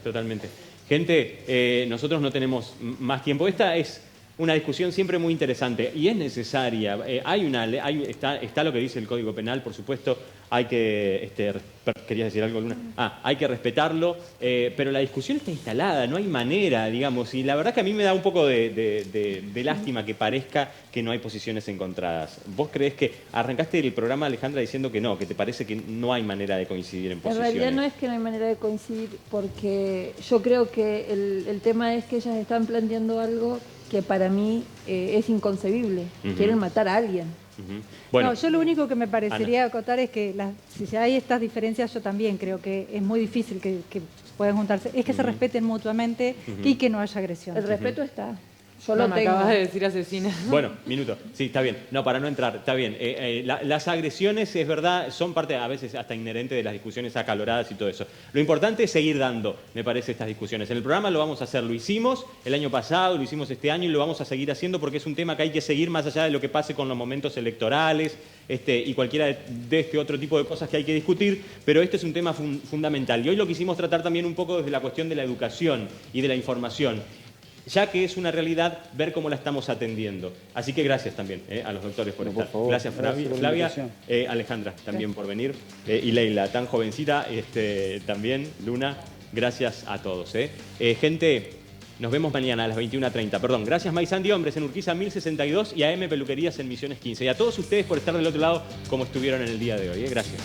totalmente. Gente, nosotros no tenemos más tiempo. Esta es una discusión siempre muy interesante y es necesaria. Está lo que dice el Código Penal, por supuesto. Hay que... ¿Querías decir algo, Luna? Hay que respetarlo, pero la discusión está instalada, no hay manera, digamos. Y la verdad que a mí me da un poco de lástima que parezca que no hay posiciones encontradas. ¿Vos creés que arrancaste el programa, Alejandra, diciendo que no, que te parece que no hay manera de coincidir en posiciones? En realidad no es que no hay manera de coincidir, porque yo creo que el tema es que ellas están planteando algo que para mí es inconcebible. Quieren matar a alguien. Bueno, yo lo único que me parecería acotar es que si hay estas diferencias, yo también creo que es muy difícil que puedan juntarse. Es que se respeten mutuamente y que no haya agresión. El respeto está. Yo lo tengo. Acabas de decir asesina. Bueno, minuto. Sí, está bien. No, para no entrar, está bien. Las agresiones, es verdad, son parte a veces hasta inherente de las discusiones acaloradas y todo eso. Lo importante es seguir dando, me parece, estas discusiones. En el programa lo vamos a hacer. Lo hicimos el año pasado, lo hicimos este año y lo vamos a seguir haciendo porque es un tema que hay que seguir más allá de lo que pase con los momentos electorales y cualquiera de este otro tipo de cosas que hay que discutir, pero este es un tema fundamental. Y hoy lo quisimos tratar también un poco desde la cuestión de la educación y de la información, ya que es una realidad, ver cómo la estamos atendiendo. Así que gracias también a los doctores por estar. Favor, gracias, Flavia, Alejandra, también por venir. Y Leila, tan jovencita, también, Luna, gracias a todos. Gente, nos vemos mañana a las 21:30. Perdón, gracias Maizandi Hombres en Urquiza 1062 y a M Peluquerías en Misiones 15. Y a todos ustedes por estar del otro lado como estuvieron en el día de hoy. Gracias.